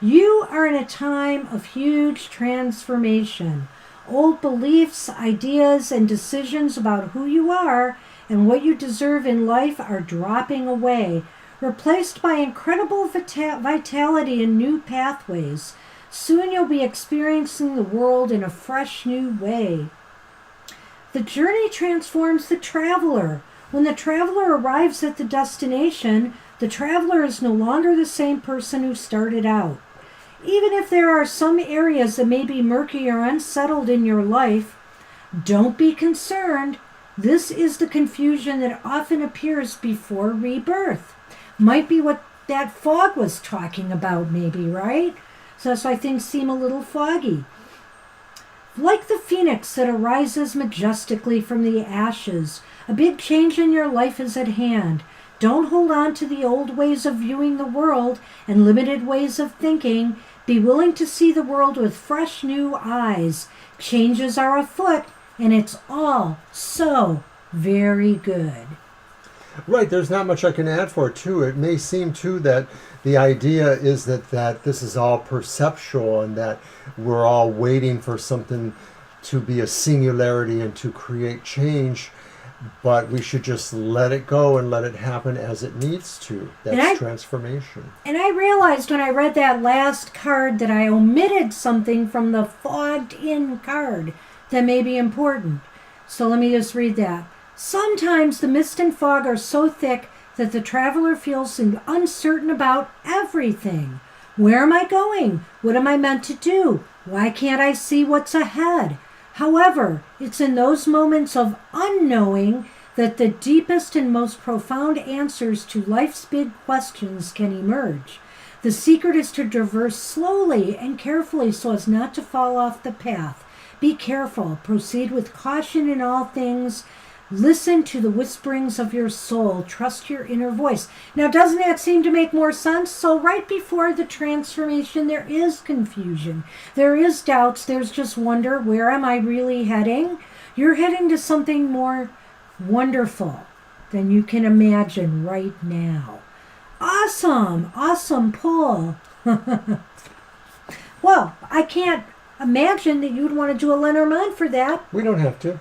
You are in a time of huge transformation. Old beliefs, ideas, and decisions about who you are and what you deserve in life are dropping away, replaced by incredible vitality and new pathways. Soon you'll be experiencing the world in a fresh new way. The journey transforms the traveler. When the traveler arrives at the destination, the traveler is no longer the same person who started out. Even if there are some areas that may be murky or unsettled in your life, don't be concerned. This is the confusion that often appears before rebirth. Might be what that fog was talking about, maybe, right? So that's why things seem a little foggy. Like the phoenix that arises majestically from the ashes, a big change in your life is at hand. Don't hold on to the old ways of viewing the world and limited ways of thinking. Be willing to see the world with fresh new eyes. Changes are afoot, and it's all so very good. Right, there's not much I can add for it, too. It may seem, too, that the idea is that this is all perceptual and that we're all waiting for something to be a singularity and to create change, but we should just let it go and let it happen as it needs to. That's transformation. And I realized when I read that last card that I omitted something from the fogged-in card that may be important. So let me just read that. Sometimes the mist and fog are so thick that the traveler feels uncertain about everything. Where am I going? What am I meant to do? Why can't I see what's ahead? However, it's in those moments of unknowing that the deepest and most profound answers to life's big questions can emerge. The secret is to traverse slowly and carefully so as not to fall off the path. Be careful. Proceed with caution in all things. Listen to the whisperings of your soul. Trust your inner voice. Now, doesn't that seem to make more sense? So right before the transformation, there is confusion. There is doubts. There's just wonder. Where am I really heading? You're heading to something more wonderful than you can imagine right now. Awesome. Awesome pull. Well, I can't imagine that you'd want to do a Lenormand for that. We don't have to.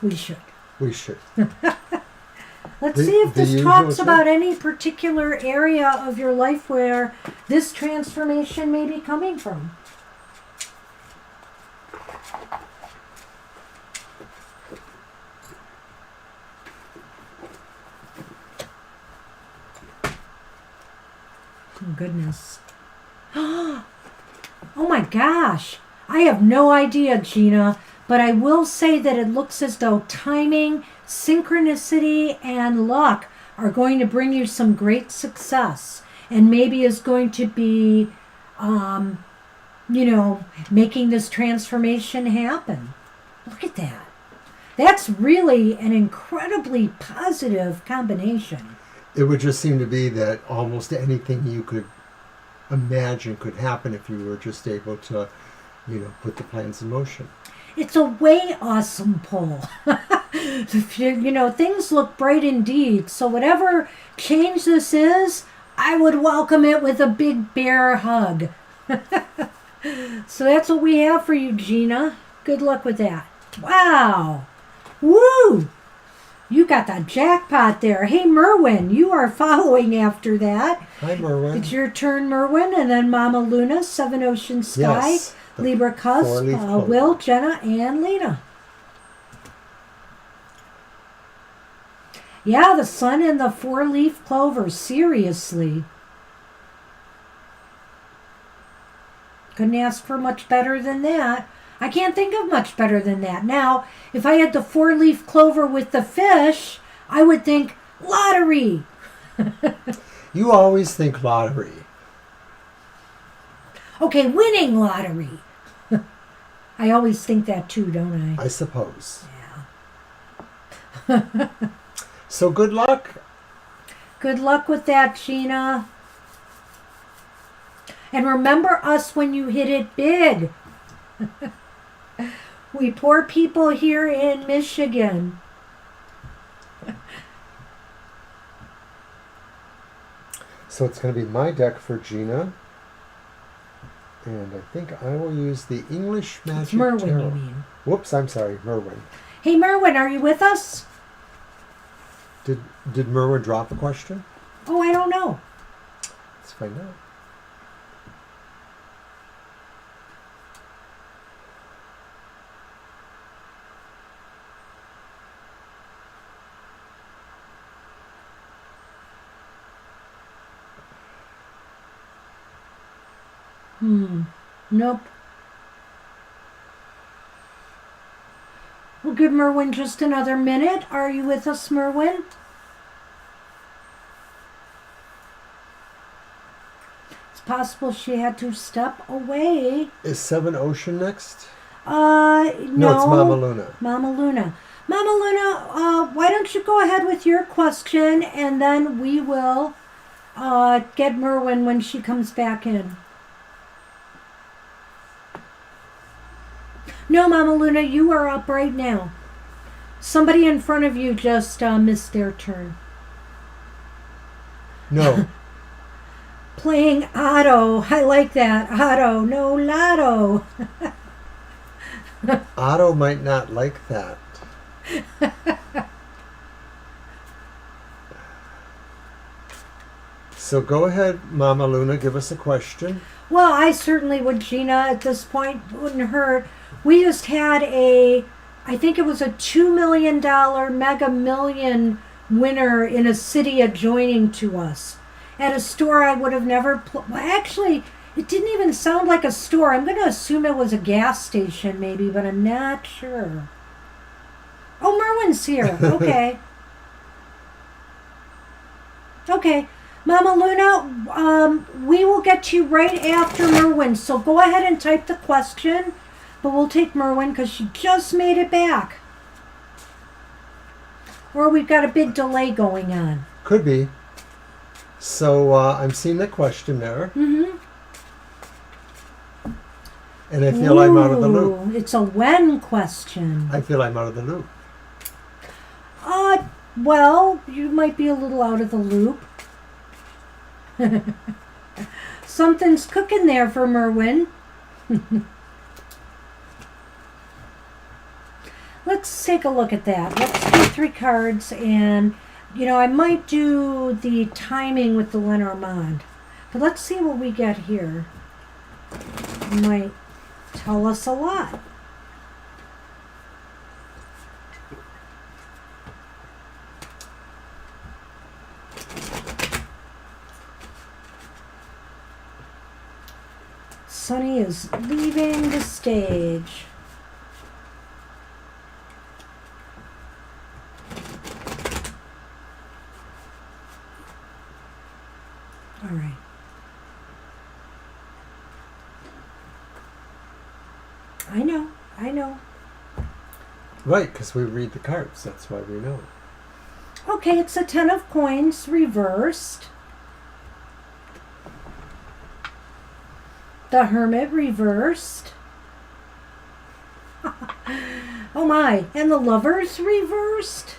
We should. We should. Let's Let's see if this talks about any particular area of your life where this transformation may be coming from. Oh, goodness. Oh my gosh. I have no idea, Gina, but I will say that it looks as though timing, synchronicity, and luck are going to bring you some great success, and maybe is going to be, making this transformation happen. Look at that. That's really an incredibly positive combination. It would just seem to be that almost anything you could imagine could happen if you were just able to, put the plans in motion. It's a way awesome pull. Things look bright indeed. So whatever change this is, I would welcome it with a big bear hug. So that's what we have for you, Gina. Good luck with that. Wow. Woo! You got the jackpot there. Hey, Merwin, you are following after that. Hi, Merwin. It's your turn, Merwin, and then Mama Luna, Seven Ocean Sky, Yes, Libra Cusp, Will, Jenna, and Lena. Yeah, the sun and the four-leaf clover. Seriously. Couldn't ask for much better than that. I can't think of much better than that. Now, if I had the four-leaf clover with the fish, I would think lottery. You always think lottery. Okay, winning lottery. I always think that too, don't I? I suppose. Yeah. So good luck. Good luck with that, Gina. And remember us when you hit it big. We poor people here in Michigan. So it's going to be my deck for Gina. And I think I will use the English Magic It's Merwin, Tarot. you mean. Whoops, I'm sorry, Merwin. Hey, Merwin, are you with us? Did Merwin drop a question? Oh, I don't know. Let's find out. Nope. We'll give Merwin just another minute. Are you with us, Merwin? It's possible she had to step away. Is Seven Ocean next? No. No, it's Mama Luna. Mama Luna. Mama Luna, why don't you go ahead with your question, and then we will get Merwin when she comes back in. No, Mama Luna, you are up right now. Somebody in front of you just missed their turn. No. Playing Otto. I like that. Otto, no lotto. Otto might not like that. So go ahead, Mama Luna, give us a question. Well, I certainly would, Gina, at this point. Wouldn't hurt. We just had I think it was a $2 million Mega Million winner in a city adjoining to us. At a store I would have never... well, actually, it didn't even sound like a store. I'm going to assume it was a gas station, maybe, but I'm not sure. Oh, Merwin's here. Okay. Okay. Mama Luna, we will get you right after Merwin. So go ahead and type the question, but we'll take Merwin because she just made it back. Or we've got a big delay going on. Could be. So I'm seeing the question there. Mm-hmm. And I feel I'm out of the loop. It's a when question. I feel I'm out of the loop. Well, you might be a little out of the loop. Something's cooking there for Merwin. Let's take a look at that. Let's do 3 cards, and I might do the timing with the Lenormand. But let's see what we get here. It might tell us a lot. Sunny is leaving the stage. All right. I know. Right, because we read the cards. That's why we know. Okay, it's a 10 of coins reversed. The Hermit reversed. Oh my, and the Lovers reversed?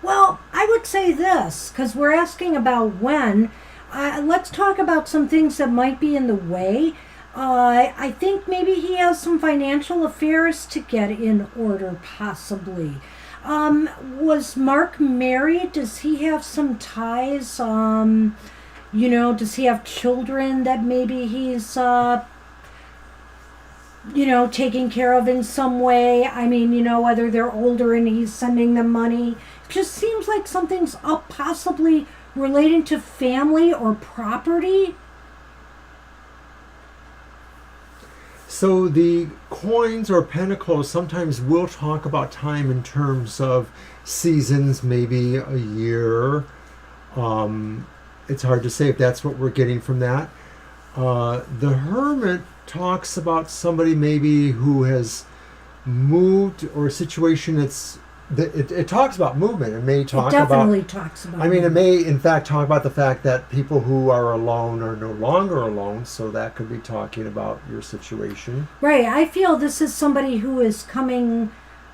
Well, I would say this, because we're asking about when. Let's talk about some things that might be in the way. I think maybe he has some financial affairs to get in order, possibly. Was Mark married? Does he have some ties? Does he have children that maybe he's, taking care of in some way? I mean, whether they're older and he's sending them money. It just seems like something's up, possibly relating to family or property. So the coins or pentacles sometimes will talk about time in terms of seasons, maybe a year. It's hard to say if that's what we're getting from that. The Hermit talks about somebody maybe who has moved, or a situation it talks about movement. It may talk about... It definitely talks about it may in fact talk about the fact that people who are alone are no longer alone, so that could be talking about your situation. Right. I feel this is somebody who is coming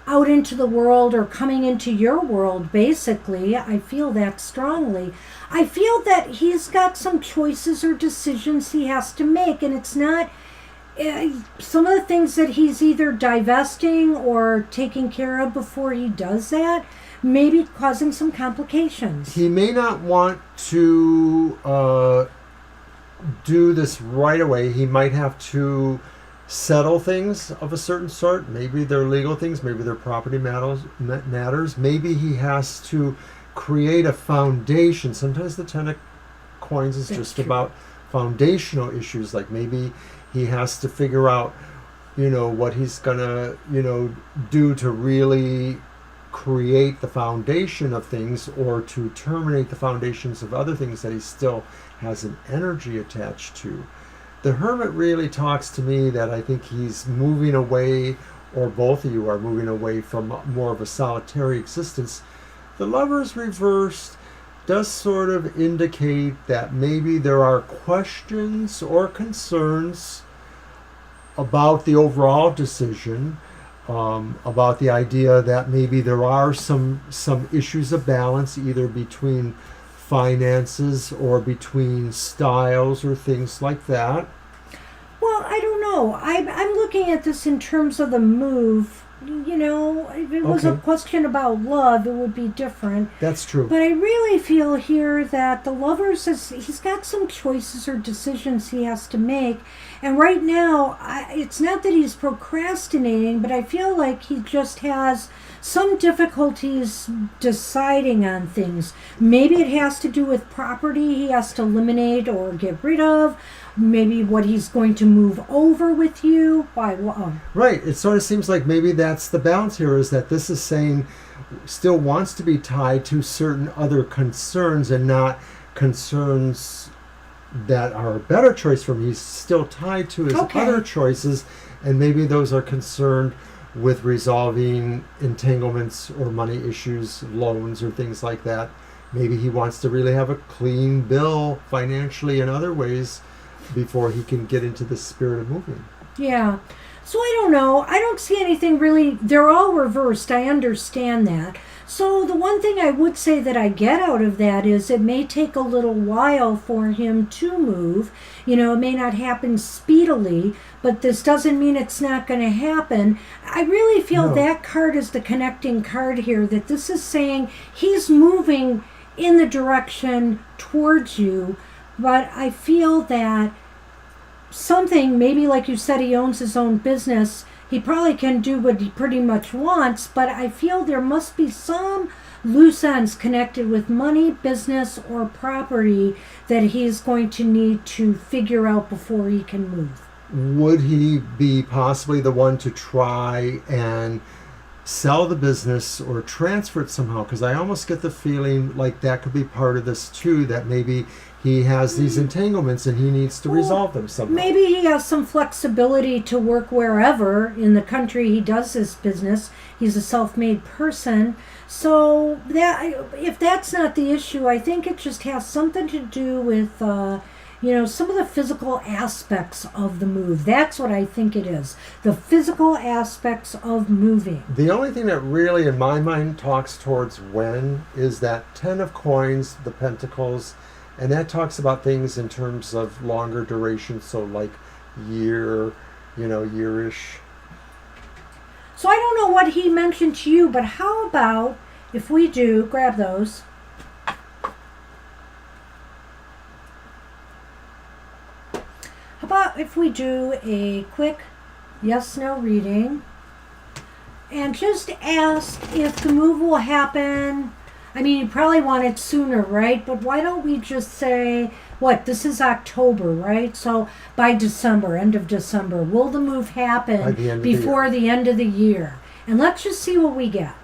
out into the world, or coming into your world, basically. I feel that strongly. I feel that he's got some choices or decisions he has to make, and it's not... some of the things that he's either divesting or taking care of before he does that may be causing some complications. He may not want to do this right away. He might have to settle things of a certain sort. Maybe they're legal things, maybe they're property matters. Maybe he has to create a foundation. Sometimes the Ten of Coins is That's just true. about foundational issues, like maybe he has to figure out, what he's gonna, do to really create the foundation of things, or to terminate the foundations of other things that he still has an energy attached to. The Hermit really talks to me that I think he's moving away, or both of you are moving away from more of a solitary existence. The Lovers reversed does sort of indicate that maybe there are questions or concerns about the overall decision, about the idea that maybe there are some issues of balance, either between finances or between styles or things like that. Well, I don't know. I'm looking at this in terms of the move. If it was a question about love, it would be different. That's true. But I really feel here that the Lovers he's got some choices or decisions he has to make. And right now, it's not that he's procrastinating, but I feel like he just has some difficulties deciding on things. Maybe it has to do with property he has to eliminate or get rid of. Maybe what he's going to move over with you. Right. It sort of seems like maybe that's the balance here, is that this is saying still wants to be tied to certain other concerns, and not concerns that are a better choice for him. He's still tied to his other choices, and maybe those are concerned with resolving entanglements or money issues, loans or things like that. Maybe he wants to really have a clean bill financially in other ways before he can get into the spirit of moving. Yeah. So I don't know. I don't see anything really. They're all reversed. I understand that. So the one thing I would say that I get out of that is it may take a little while for him to move. It may not happen speedily, but this doesn't mean it's not going to happen. I really feel that card is the connecting card here, that this is saying he's moving in the direction towards you, but I feel that something, maybe like you said, he owns his own business. He probably can do what he pretty much wants, but I feel there must be some loose ends connected with money, business, or property that he's going to need to figure out before he can move. Would he be possibly the one to try and sell the business or transfer it somehow? Because I almost get the feeling like that could be part of this too, that maybe he has these entanglements and he needs to resolve them somehow. Maybe he has some flexibility to work wherever in the country he does his business. He's a self-made person. So that, if that's not the issue, I think it just has something to do with some of the physical aspects of the move. That's what I think it is. The physical aspects of moving. The only thing that really in my mind talks towards when is that 10 of coins, the pentacles, and that talks about things in terms of longer duration, so like year, yearish. So I don't know what he mentioned to you, but how about if we do, grab those. How about if we do a quick yes/no reading and just ask if the move will happen. I mean, you probably want it sooner, right? But why don't we just say, this is October, right? So by December, end of December, will the move happen before the end of the year? And let's just see what we get.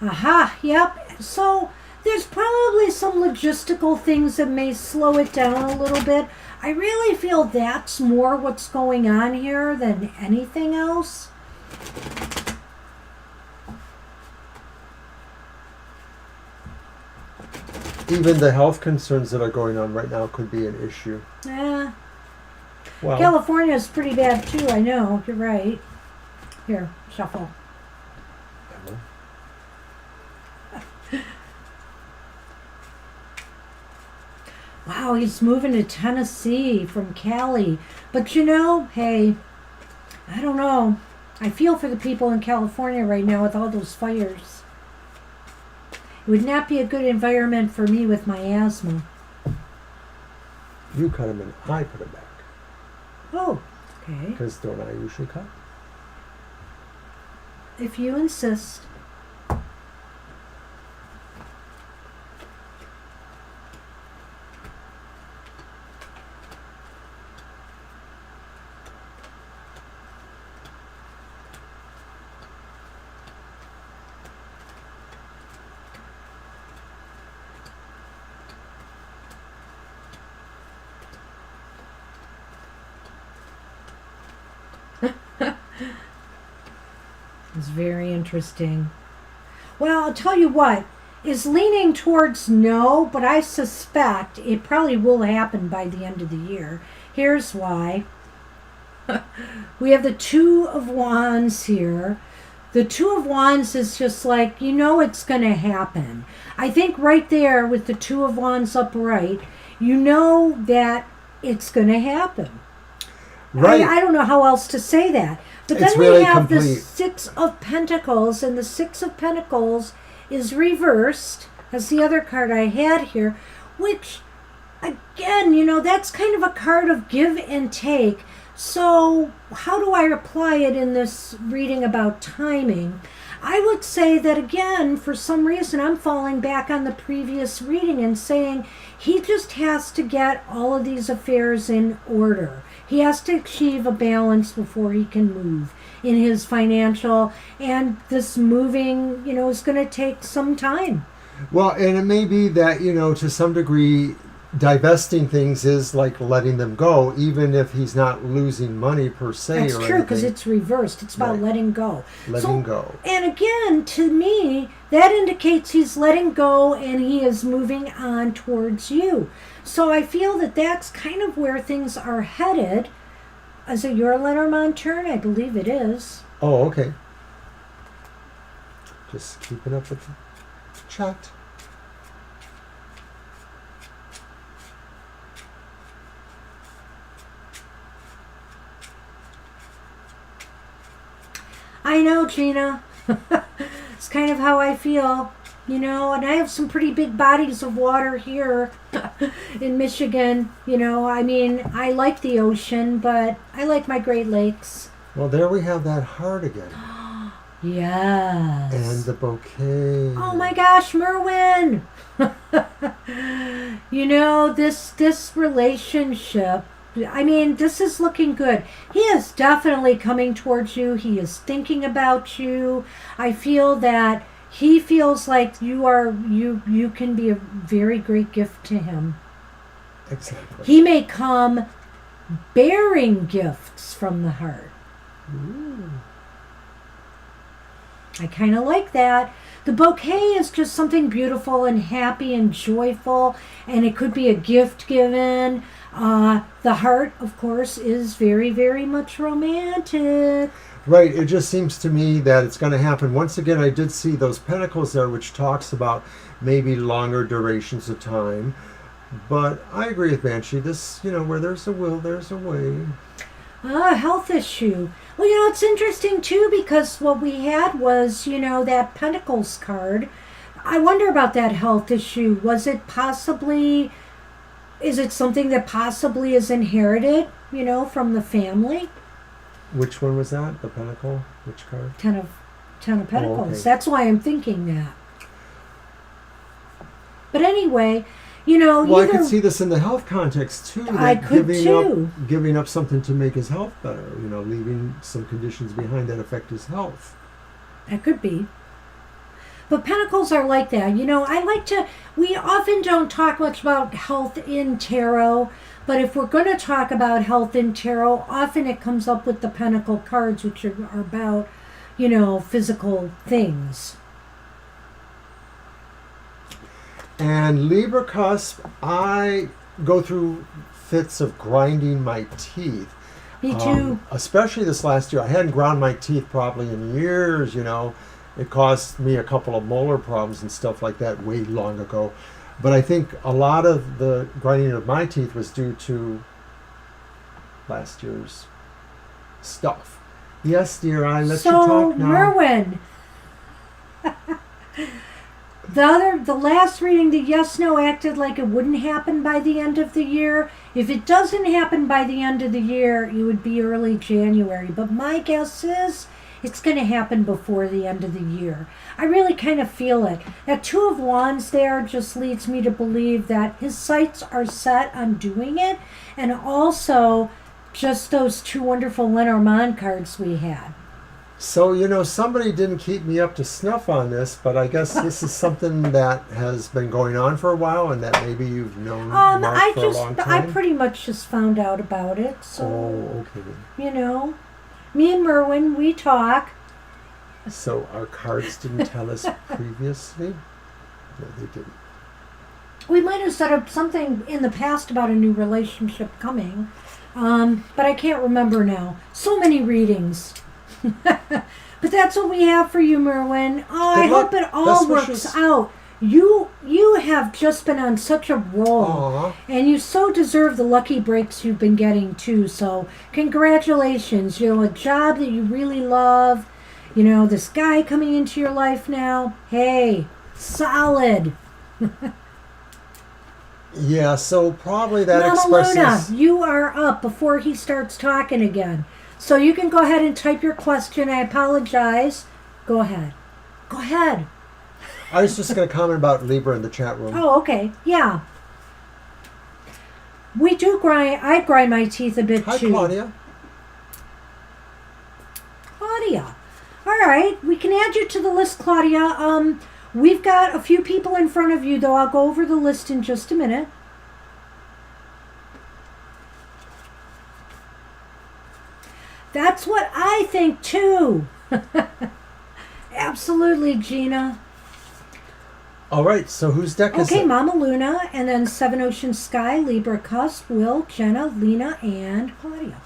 Aha, yep. So there's probably some logistical things that may slow it down a little bit. I really feel that's more what's going on here than anything else. Even the health concerns that are going on right now could be an issue. Yeah. Well, California is pretty bad too, I know. You're right. Here, shuffle. Wow, he's moving to Tennessee from Cali. But hey, I don't know. I feel for the people in California right now with all those fires. It would not be a good environment for me with my asthma. You cut them and I put them back. Oh, okay. Because don't I usually cut? If you insist. It's very interesting. Well, I'll tell you what, is leaning towards no, but I suspect it probably will happen by the end of the year. Here's why. We have the Two of Wands here. The Two of Wands is just like, it's going to happen. I think right there with the Two of Wands upright, that it's going to happen. Right. I don't know how else to say that. But then we have the Six of Pentacles, and the Six of Pentacles is reversed, as the other card I had here, which, again, that's kind of a card of give and take. So how do I apply it in this reading about timing? I would say that, again, for some reason, I'm falling back on the previous reading and saying he just has to get all of these affairs in order. He has to achieve a balance before he can move in his financial, and this moving, is going to take some time. Well, and it may be that, to some degree, divesting things is like letting them go, even if he's not losing money per se. That's true, because it's reversed. It's about letting go. Letting go. And again, to me, that indicates he's letting go and he is moving on towards you. So I feel that that's kind of where things are headed. Is it your Lenormand turn? I believe it is. Oh, okay. Just keeping up with the chat. I know, Gina. It's kind of how I feel. You know, and I have some pretty big bodies of water here in Michigan. You know, I mean, I like the ocean, but I like my Great Lakes. Well, there we have that heart again. Yes. And the bouquet. Oh my gosh, Merwin! You know, this relationship, I mean, this is looking good. He is definitely coming towards you. He is thinking about you. I feel that he feels like you can be a very great gift to him. Exactly. He may come bearing gifts from the heart. Ooh. I kind of like that. The bouquet is just something beautiful and happy and joyful, and it could be a gift given. The heart, of course, is very, very much romantic. Right. It just seems to me that it's going to happen. Once again, I did see those pentacles there, which talks about maybe longer durations of time. But I agree with Banshee. This, you know, where there's a will, there's a way. Health issue. Well, you know, it's interesting too because what we had was, you know, that Pentacles card. I wonder about that health issue. Was it possibly, is it something that possibly is inherited, you know, from the family? Which one was that? The pentacle? Which card? Ten of Pentacles. Oh, okay. That's why I'm thinking that. But anyway, you know, well, I could see this in the health context too. I could Giving up something to make his health better. You know, leaving some conditions behind that affect his health. That could be. But pentacles are like that. You know, we often don't talk much about health in tarot, but if we're going to talk about health in tarot, often it comes up with the pentacle cards, which are about, you know, physical things. And Libra cusp, I go through fits of grinding my teeth. Me too. Especially this last year. I hadn't ground my teeth probably in years, you know. It caused me a couple of molar problems and stuff like that way long ago. But I think a lot of the grinding of my teeth was due to last year's stuff. Yes, dear, I let you talk now. Merwin. The last reading, the yes-no acted like it wouldn't happen by the end of the year. If it doesn't happen by the end of the year, it would be early January. But my guess is it's going to happen before the end of the year. I really kind of feel it. That Two of Wands there just leads me to believe that his sights are set on doing it. And also just those two wonderful Lenormand cards we had. So, you know, somebody didn't keep me up to snuff on this, but I guess this is something that has been going on for a while and that maybe you've known Mark for a long time. I pretty much just found out about it. So, okay. You know, me and Merwin, we talk. So our cards didn't tell us previously? No, they didn't. We might have set up something in the past about a new relationship coming, but I can't remember now. So many readings. But that's what we have for you, Merwin. Oh, I hope it all works out. You have just been on such a roll. Aww. And you so deserve the lucky breaks you've been getting too. So congratulations. You know, a job that you really love. You know, this guy coming into your life now. Hey, solid. Yeah, so probably that Mama expresses... Luna, you are up before he starts talking again. So you can go ahead and type your question. I apologize. Go ahead. Go ahead. I was just going to comment about Libra in the chat room. Oh, okay. Yeah. We do grind. I grind my teeth a bit Hi, too. Claudia. Claudia. All right. We can add you to the list, Claudia. We've got a few people in front of you, though. I'll go over the list in just a minute. That's what I think, too. Absolutely, Gina. All right, so whose deck is it? Okay, Mama Luna, and then Seven Ocean Sky, Libra Cusp, Will, Jenna, Lena, and Claudia.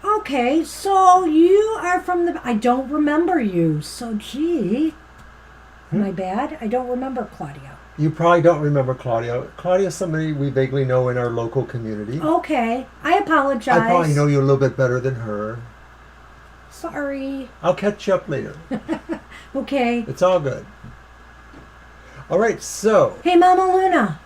Okay, so you are from the... I don't remember you, so gee. My bad. I don't remember Claudia. You probably don't remember Claudia. Claudia's somebody we vaguely know in our local community. Okay, I apologize. I probably know you a little bit better than her. Sorry. I'll catch you up later. Okay. It's all good. All right, so Hey, Mama Luna.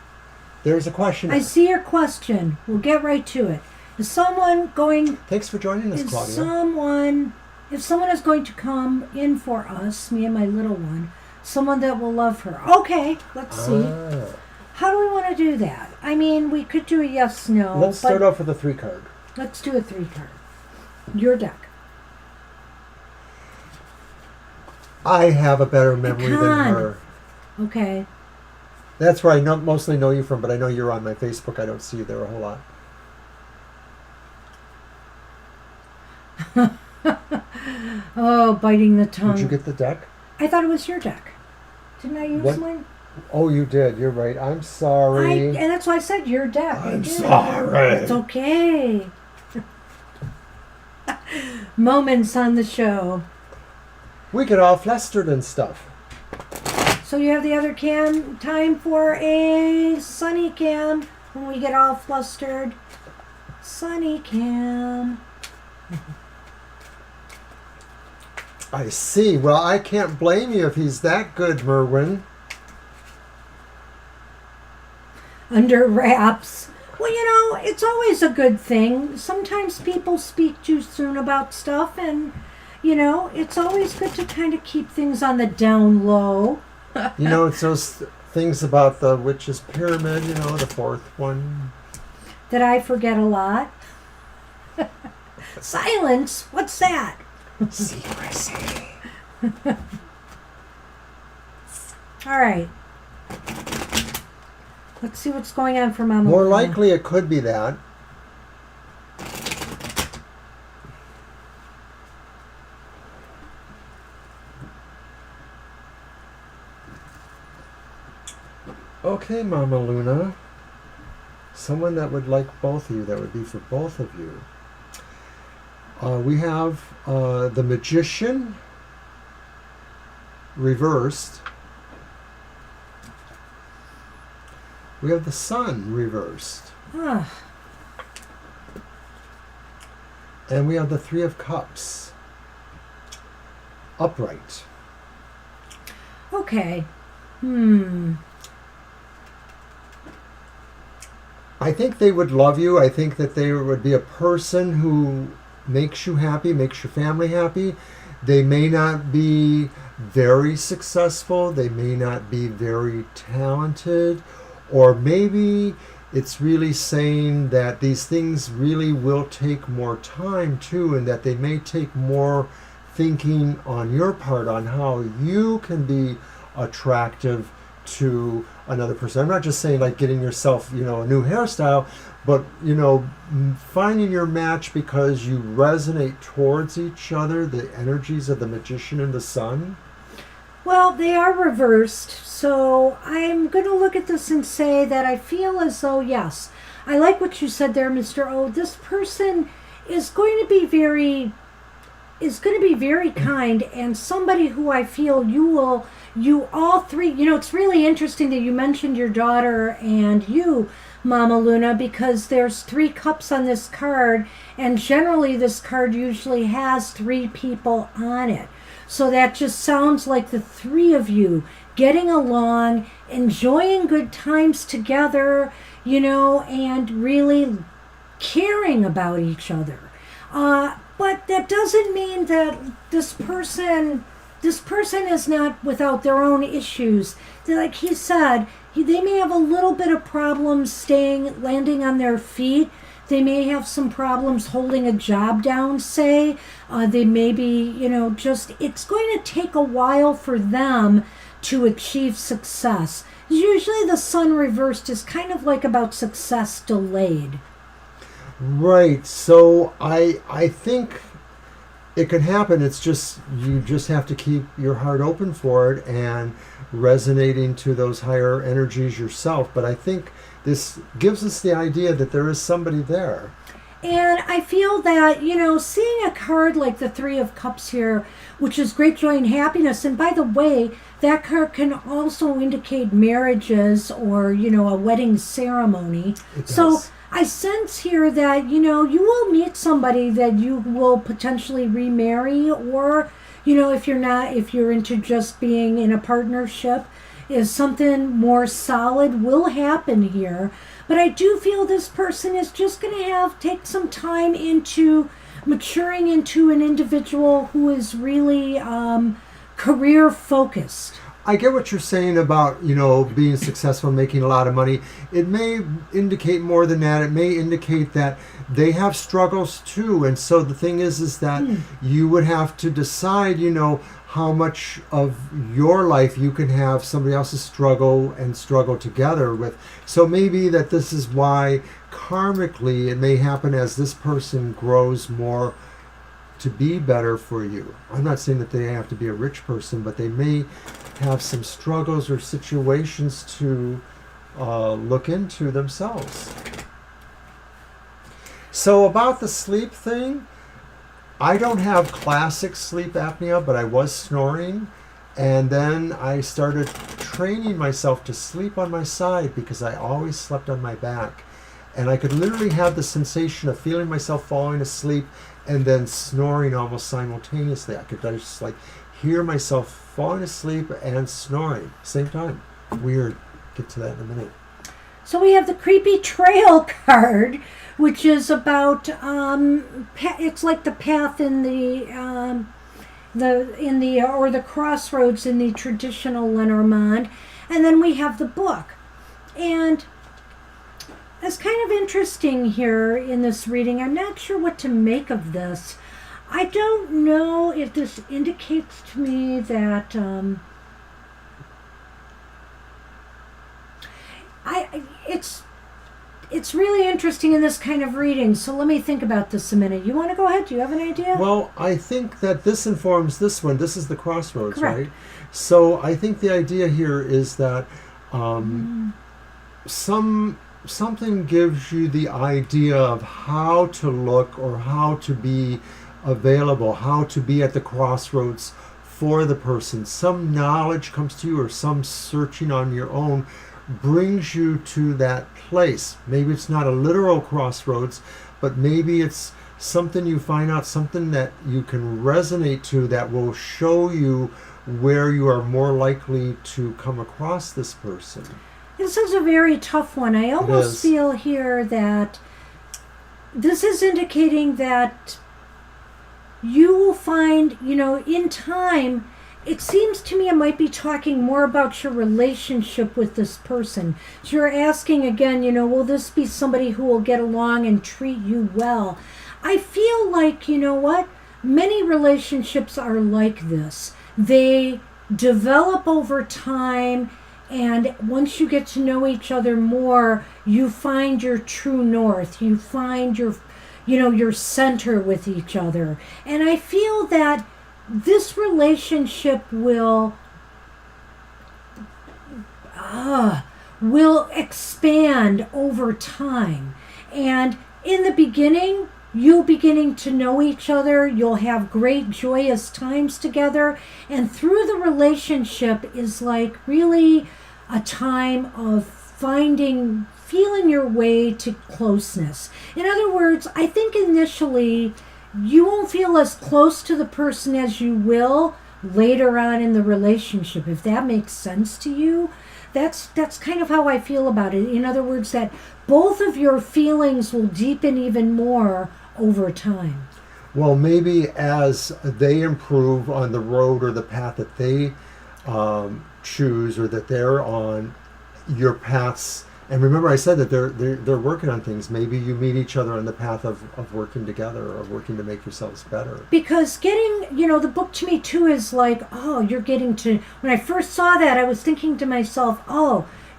there's a question. I see your question. We'll get right to it. Is someone going... Thanks for joining us, Is Claudia. someone... If someone is going to come in for us, me and my little one, someone that will love her. Okay, let's see. How do we want to do that? I mean, we could do a yes, no. Let's but start off with a 3 card. Let's do a 3 card. Your deck. I have a better memory than Con. her. Okay. That's where I mostly know you from, but I know you're on my Facebook. I don't see you there a whole lot. Oh, biting the tongue. Did you get the deck? I thought it was your deck. Didn't I use What? mine? Oh, you did. You're right. I'm sorry. And that's why I said your deck. I I'm did. sorry. It's okay. Moments on the show. We get all flustered and stuff. So you have the other cam. Time for a sunny cam when we get all flustered. Sunny cam. I see. Well, I can't blame you if he's that good, Merwin. Under wraps. Well, you know, it's always a good thing. Sometimes people speak too soon about stuff, and, you know, it's always good to kind of keep things on the down low. You know, it's those things about the witch's pyramid, you know, the 4th one. That I forget a lot. Silence? What's that? Secrecy. All right. Let's see what's going on for Mama More Luna. likely it could be that. Okay, Mama Luna. Someone that would like both of you, that would be for both of you. We have the Magician reversed. We have the Sun reversed. Ah, And we have the 3 of Cups upright. okay. I think they would love you. I think that they would be a person who makes you happy, makes your family happy. They may not be very successful. They may not be very talented. Or maybe it's really saying that these things really will take more time too, and that they may take more thinking on your part on how you can be attractive to another person. I'm not just saying like getting yourself, you know, a new hairstyle, but, you know, finding your match because you resonate towards each other, the energies of the Magician and the Sun. Well, they are reversed, so I'm going to look at this and say that I feel as though, yes, I like what you said there, Mr. O. This person is going to be very kind, and somebody who I feel you all three, you know, it's really interesting that you mentioned your daughter and you, Mama Luna, because there's 3 cups on this card, and generally this card usually has 3 people on it. So that just sounds like the 3 of you getting along, enjoying good times together, you know, and really caring about each other. But that doesn't mean that this person is not without their own issues. Like he said, they may have a little bit of problems landing on their feet. They may have some problems holding a job down, say. They may be, you know, it's going to take a while for them to achieve success. Usually the Sun reversed is kind of like about success delayed. Right. So I think it can happen. It's just, you just have to keep your heart open for it and resonating to those higher energies yourself. But I think this gives us the idea that there is somebody there. And I feel that, you know, seeing a card like the 3 of Cups here, which is great joy and happiness, and by the way, that card can also indicate marriages or, you know, a wedding ceremony. It So does. I sense here that, you will meet somebody that you will potentially remarry, or, if you're into just being in a partnership, is something more solid will happen here. But I do feel this person is just going to take some time into maturing into an individual who is really career focused. I get what you're saying about, being successful, making a lot of money. It may indicate more than that. It may indicate that they have struggles too. And so the thing is that you would have to decide, how much of your life you can have somebody else's struggle and struggle together with. So maybe that this is why karmically it may happen as this person grows more to be better for you. I'm not saying that they have to be a rich person, but they may have some struggles or situations to look into themselves. So about the sleep thing, I don't have classic sleep apnea, but I was snoring. And then I started training myself to sleep on my side because I always slept on my back. And I could literally have the sensation of feeling myself falling asleep and then snoring almost simultaneously. I could just hear myself falling asleep and snoring same time. Weird. Get to that in a minute. So we have the creepy trail card, which is about it's like the path in the crossroads in the traditional Lenormand, and then we have the book, and it's kind of interesting here in this reading. I'm not sure what to make of this. I don't know if this indicates to me that it's really interesting in this kind of reading. So let me think about this a minute. You want to go ahead? Do you have an idea? Well, I think that this informs this one. This is the crossroads, Correct. right? So I think the idea here is that something gives you the idea of how to look or how to be available, how to be at the crossroads for the person. Some knowledge comes to you, or some searching on your own brings you to that place. Maybe it's not a literal crossroads, but maybe it's something you find out, something that you can resonate to, that will show you where you are more likely to come across this person. This is a very tough one. I almost feel here that this is indicating that you will find, in time, it seems to me it might be talking more about your relationship with this person. So you're asking again, will this be somebody who will get along and treat you well? I feel like, many relationships are like this. They develop over time, and once you get to know each other more, you find your true north. You find your center with each other. And I feel that this relationship will expand over time. And in the beginning, you beginning to know each other, you'll have great joyous times together, and through the relationship is really a time of feeling your way to closeness. In other words, I think initially you won't feel as close to the person as you will later on in the relationship, if that makes sense to you. That's kind of how I feel about it. In other words, that both of your feelings will deepen even more over time. Well, maybe as they improve on the road or the path that they choose or that they're on, your paths. And remember, I said that they're working on things. Maybe you meet each other on the path of working together, or working to make yourselves better. Because getting, the book to me too is you're getting to, when I first saw that, I was thinking to myself,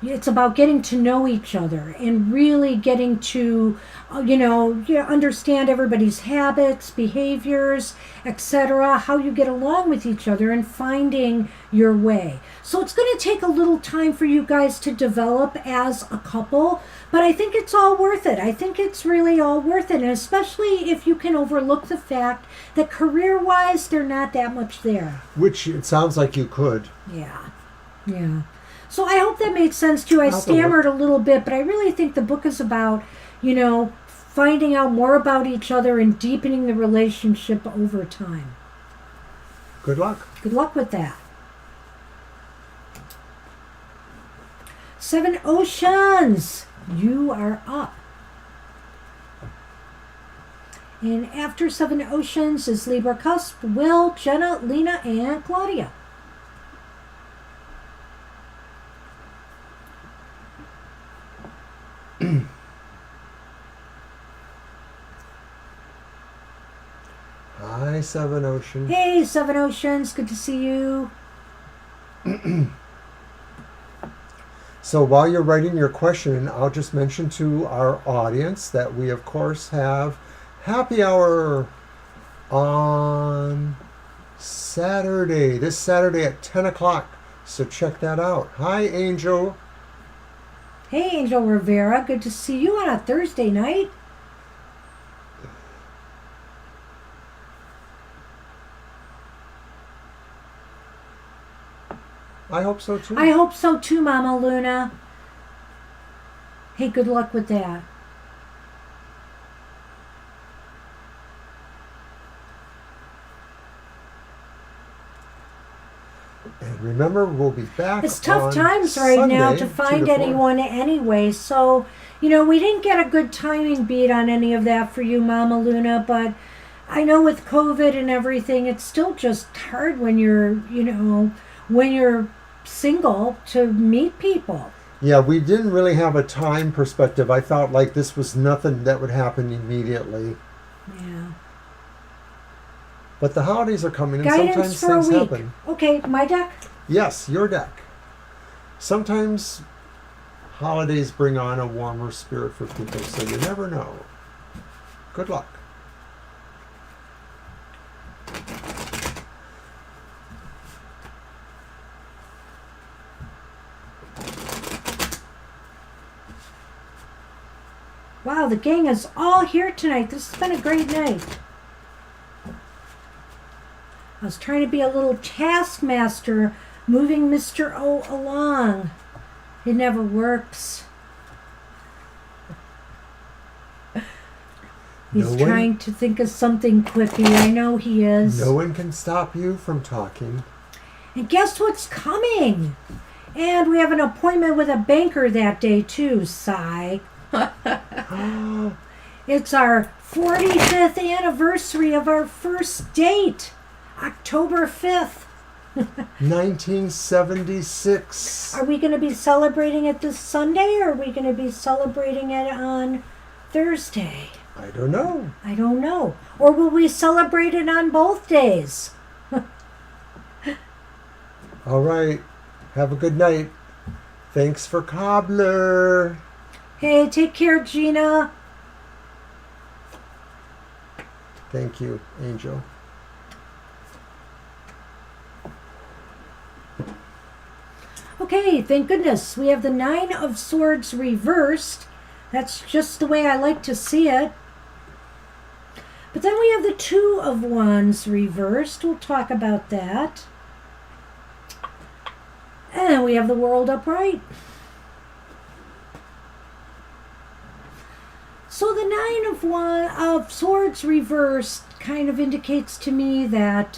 it's about getting to know each other and really getting to, understand everybody's habits, behaviors, etc., how you get along with each other and finding your way. So it's going to take a little time for you guys to develop as a couple, but I think it's all worth it. I think it's really all worth it, and especially if you can overlook the fact that career-wise, they're not that much there. Which it sounds like you could. Yeah. So I hope that made sense to you. I stammered a little bit, but I really think the book is about, finding out more about each other and deepening the relationship over time. Good luck. Good luck with that. 7 Oceans, you are up. And after 7 Oceans is Libra Cusp, Will, Jenna, Lena, and Claudia. Hi, 7 Ocean. Hey, 7 Oceans, good to see you. So while you're writing your question, I'll just mention to our audience that we, of course, have happy hour on Saturday, this Saturday at 10 o'clock. So check that out. Hi, Angel. Hey, Angel Rivera, good to see you on a Thursday night. I hope so too. I hope so too, Mama Luna. Hey, good luck with that. And remember, we'll be back. It's tough on times right Sunday, now to 2 find 4. anyone anyway. So, we didn't get a good timing beat on any of that for you, Mama Luna, but I know with COVID and everything, it's still just hard when you're single to meet people. Yeah, we didn't really have a time perspective. I thought like this was nothing that would happen immediately. Yeah. But the holidays are coming and Guidance sometimes for a things week. happen. Okay, my deck. Yes, your deck. Sometimes holidays bring on a warmer spirit for people, so you never know. Good luck. Wow, the gang is all here tonight. This has been a great night. I was trying to be a little taskmaster, moving Mr. O along. It never works. He's trying to think of something quippy. I know he is. No one can stop you from talking. And guess what's coming? And we have an appointment with a banker that day too, sigh. It's our 45th anniversary of our first date, October 5th. 1976. Are we going to be celebrating it this Sunday, or are we going to be celebrating it on Thursday? I don't know. I don't know. Or will we celebrate it on both days? All right. Have a good night. Thanks for Cobbler. Hey, take care, Gina. Thank you, Angel. Okay, thank goodness. We have the 9 of Swords reversed. That's just the way I like to see it. But then we have the 2 of Wands reversed. We'll talk about that. And we have the World upright. So the 9 of Swords reversed kind of indicates to me that,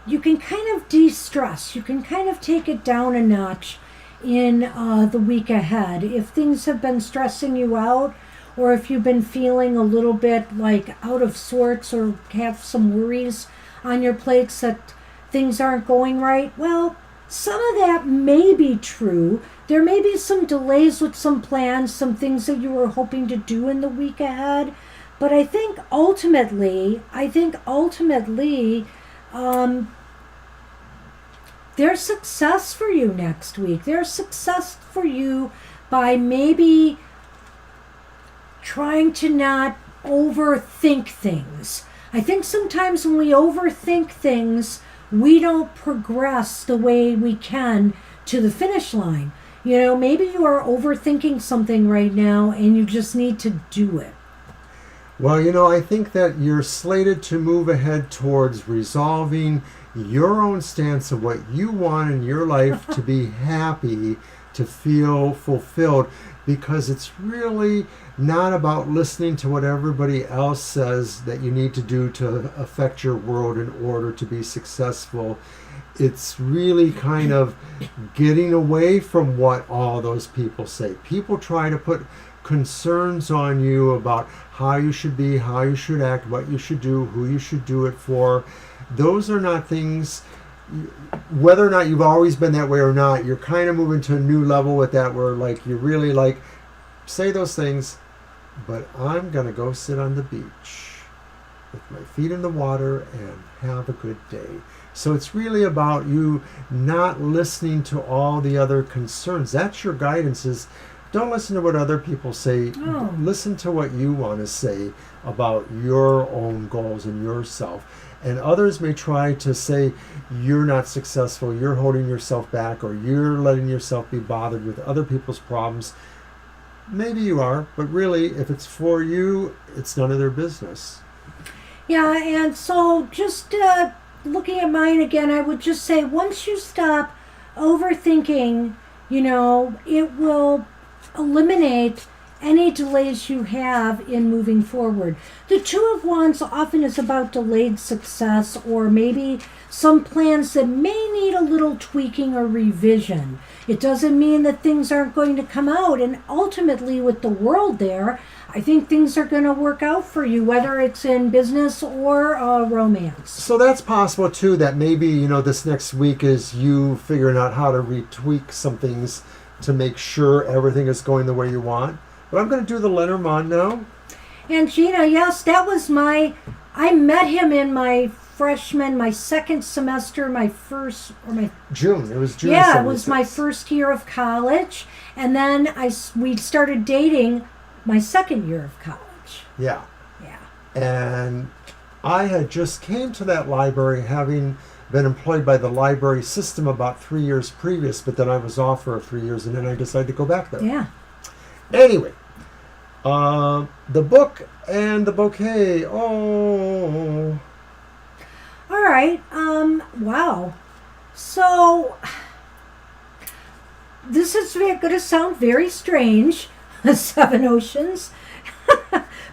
you can kind of de-stress. You can kind of take it down a notch in the week ahead. If things have been stressing you out, or if you've been feeling a little bit like out of sorts or have some worries on your plates that things aren't going right, well, some of that may be true. There may be some delays with some plans, some things that you were hoping to do in the week ahead. But I think ultimately, there's success for you next week. There's success for you by maybe trying to not overthink things. I think sometimes when we overthink things, we don't progress the way we can to the finish line. Maybe you are overthinking something right now and you just need to do it. Well, I think that you're slated to move ahead towards resolving your own stance of what you want in your life to be happy to feel fulfilled, because it's really not about listening to what everybody else says that you need to do to affect your world in order to be successful. It's really kind of getting away from what all those people say. People try to put concerns on you about how you should be, how you should act, what you should do, who you should do it for. Those are not things, whether or not you've always been that way or not, you're kind of moving to a new level with that, where like you really like say those things, but I'm going to go sit on the beach with my feet in the water and have a good day. So it's really about you not listening to all the other concerns. That's your guidance, is don't listen to what other people say. Oh. Listen to what you want to say about your own goals and yourself. And others may try to say you're not successful, you're holding yourself back, or you're letting yourself be bothered with other people's problems. Maybe you are, but really, if it's for you, it's none of their business. Yeah, and so just looking at mine again, I would just say once you stop overthinking, it will eliminate any delays you have in moving forward. The Two of Wands often is about delayed success, or maybe some plans that may need a little tweaking or revision. It doesn't mean that things aren't going to come out, and ultimately with the World there, I think things are going to work out for you, whether it's in business or romance. So that's possible too, that maybe, this next week is you figuring out how to retweak some things to make sure everything is going the way you want. But I'm going to do the Lenormand now. And Gina, yes, that was I met him in my second semester, June. It was June. Yeah, it was my first year of college. And then we started dating my second year of college. Yeah. Yeah. And I had just came to that library having been employed by the library system about 3 years previous, but then I was off for 3 years, and then I decided to go back there. Yeah. Anyway, the book and the bouquet. Oh. All right. Wow. So this is going to sound very strange, Seven Oceans,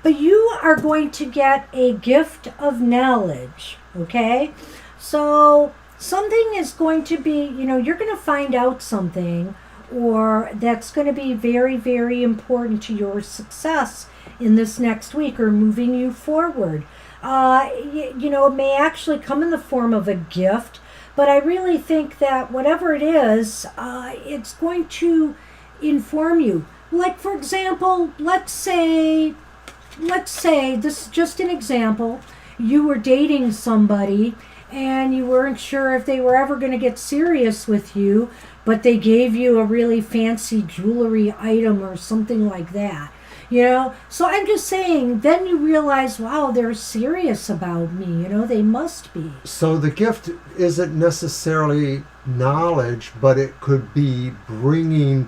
but you are going to get a gift of knowledge. Okay. So something is going to be, you're going to find out something, or that's going to be very, very important to your success in this next week, or moving you forward. It may actually come in the form of a gift, but I really think that whatever it is, it's going to inform you. Like, for example, let's say, this is just an example, you were dating somebody, and you weren't sure if they were ever going to get serious with you, but they gave you a really fancy jewelry item or something like that. So I'm just saying, then you realize, wow, they're serious about me. They must be. So the gift isn't necessarily knowledge, but it could be bringing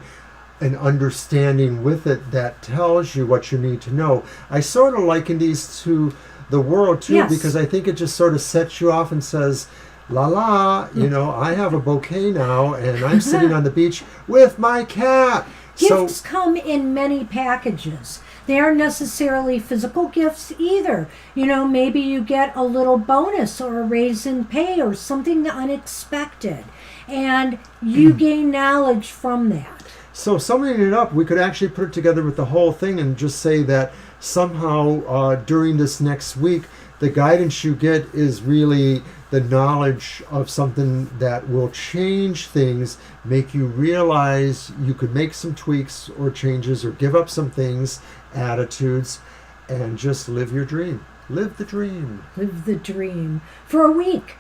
an understanding with it that tells you what you need to know. I sort of liken these to the World too, yes, because I think it just sort of sets you off and says, la la, I have a bouquet now, and I'm sitting on the beach with my cat. Gifts come in many packages. They aren't necessarily physical gifts either. Maybe you get a little bonus or a raise in pay or something unexpected, and you gain knowledge from that. So summing it up, we could actually put it together with the whole thing and just say that somehow during this next week, the guidance you get is really the knowledge of something that will change things, make you realize you could make some tweaks or changes or give up some things, attitudes, and just live your dream. Live the dream. Live the dream. For a week.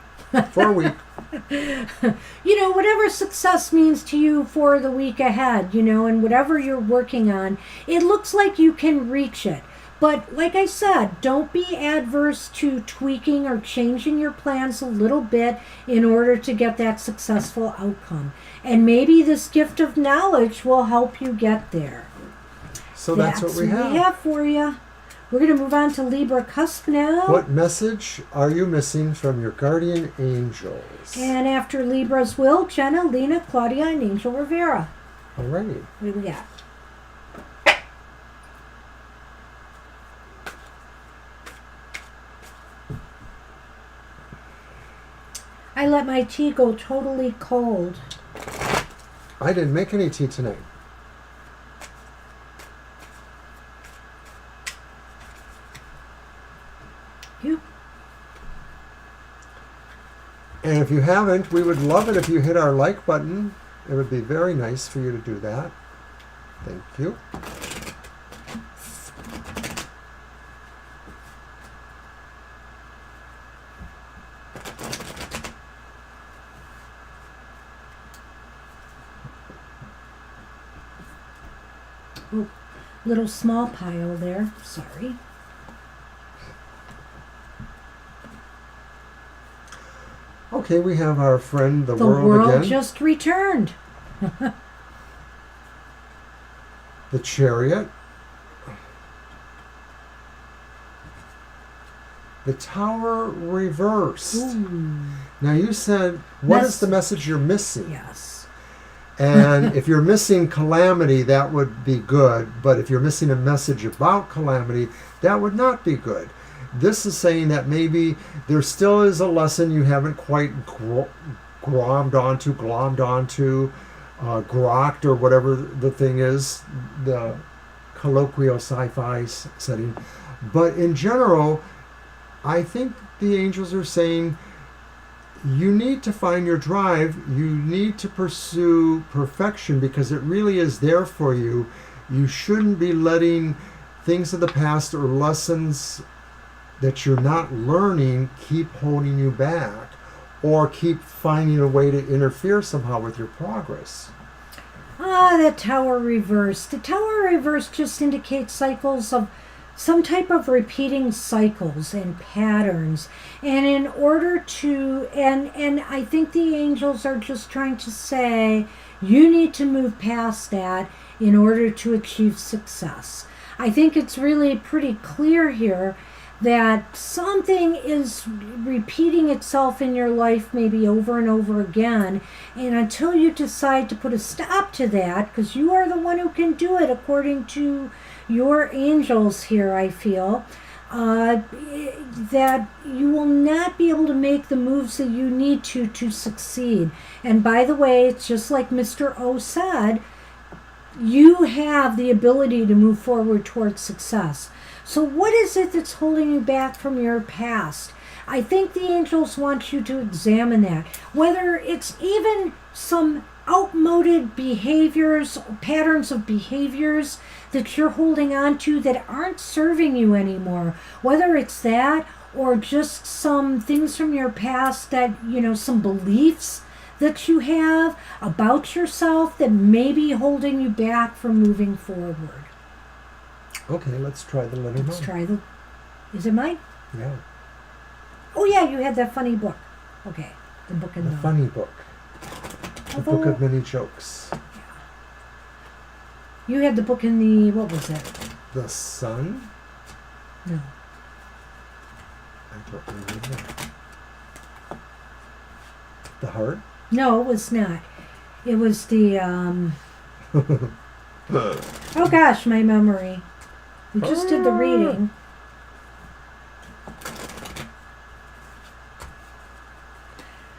For a week. Whatever success means to you for the week ahead, and whatever you're working on, it looks like you can reach it. But like I said, don't be adverse to tweaking or changing your plans a little bit in order to get that successful outcome. And maybe this gift of knowledge will help you get there. So that's what we have for you. We're going to move on to Libra Cusp now. What message are you missing from your guardian angels? And after Libra's Will, Jenna, Lena, Claudia, and Angel Rivera. All right. What do we got? I let my tea go totally cold. I didn't make any tea tonight. You? And if you haven't, we would love it if you hit our like button. It would be very nice for you to do that. Thank you. Oh, little small pile there. Sorry. Okay, we have our friend, the The world world again. just returned. The Chariot. The Tower reversed. Ooh. Now you said, what is Mess- the message you're missing? Yes. And if you're missing calamity, that would be good. But if you're missing a message about calamity, that would not be good. This is saying that maybe there still is a lesson you haven't quite glommed onto, grokked, or whatever the thing is, the colloquial sci-fi setting. But in general, I think the angels are saying you need to find your drive. You need to pursue perfection because it really is there for you. You shouldn't be letting things of the past or lessons that you're not learning keep holding you back or keep finding a way to interfere somehow with your progress. Ah, that tower reverse. The tower reverse just indicates cycles of some type of repeating cycles and patterns. And in order to, and I think the angels are just trying to say, you need to move past that in order to achieve success. I think it's really pretty clear here that something is repeating itself in your life maybe over and over again, and until you decide to put a stop to that, because you are the one who can do it according to your angels here, I feel, that you will not be able to make the moves that you need to succeed. And by the way, it's just like Mr. O said, you have the ability to move forward towards success. So what is it that's holding you back from your past? I think the angels want you to examine that. Whether it's even some outmoded behaviors, patterns of behaviors that you're holding on to that aren't serving you anymore. Whether it's that or just some things from your past that, some beliefs that you have about yourself that may be holding you back from moving forward. Okay, let's try the Lenormand. Let's try the... Is it mine? Yeah. Oh yeah, you had that funny book. Okay, the book in The funny book. The book of many jokes. You had the book in the... What was it? The Sun? No. I don't remember. The Heart? No, it was not. It was the... Oh gosh, my memory. We just did the reading.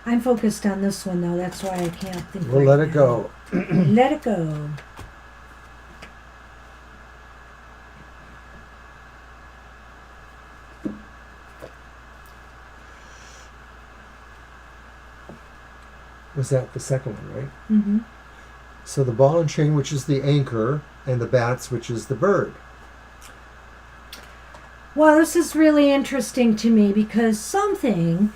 I'm focused on this one though, that's why I can't think. We'll let it go. Let it go. Was that the second one, right? Mm-hmm. So the ball and chain, which is the anchor, and the bats, which is the bird. Well, this is really interesting to me because something,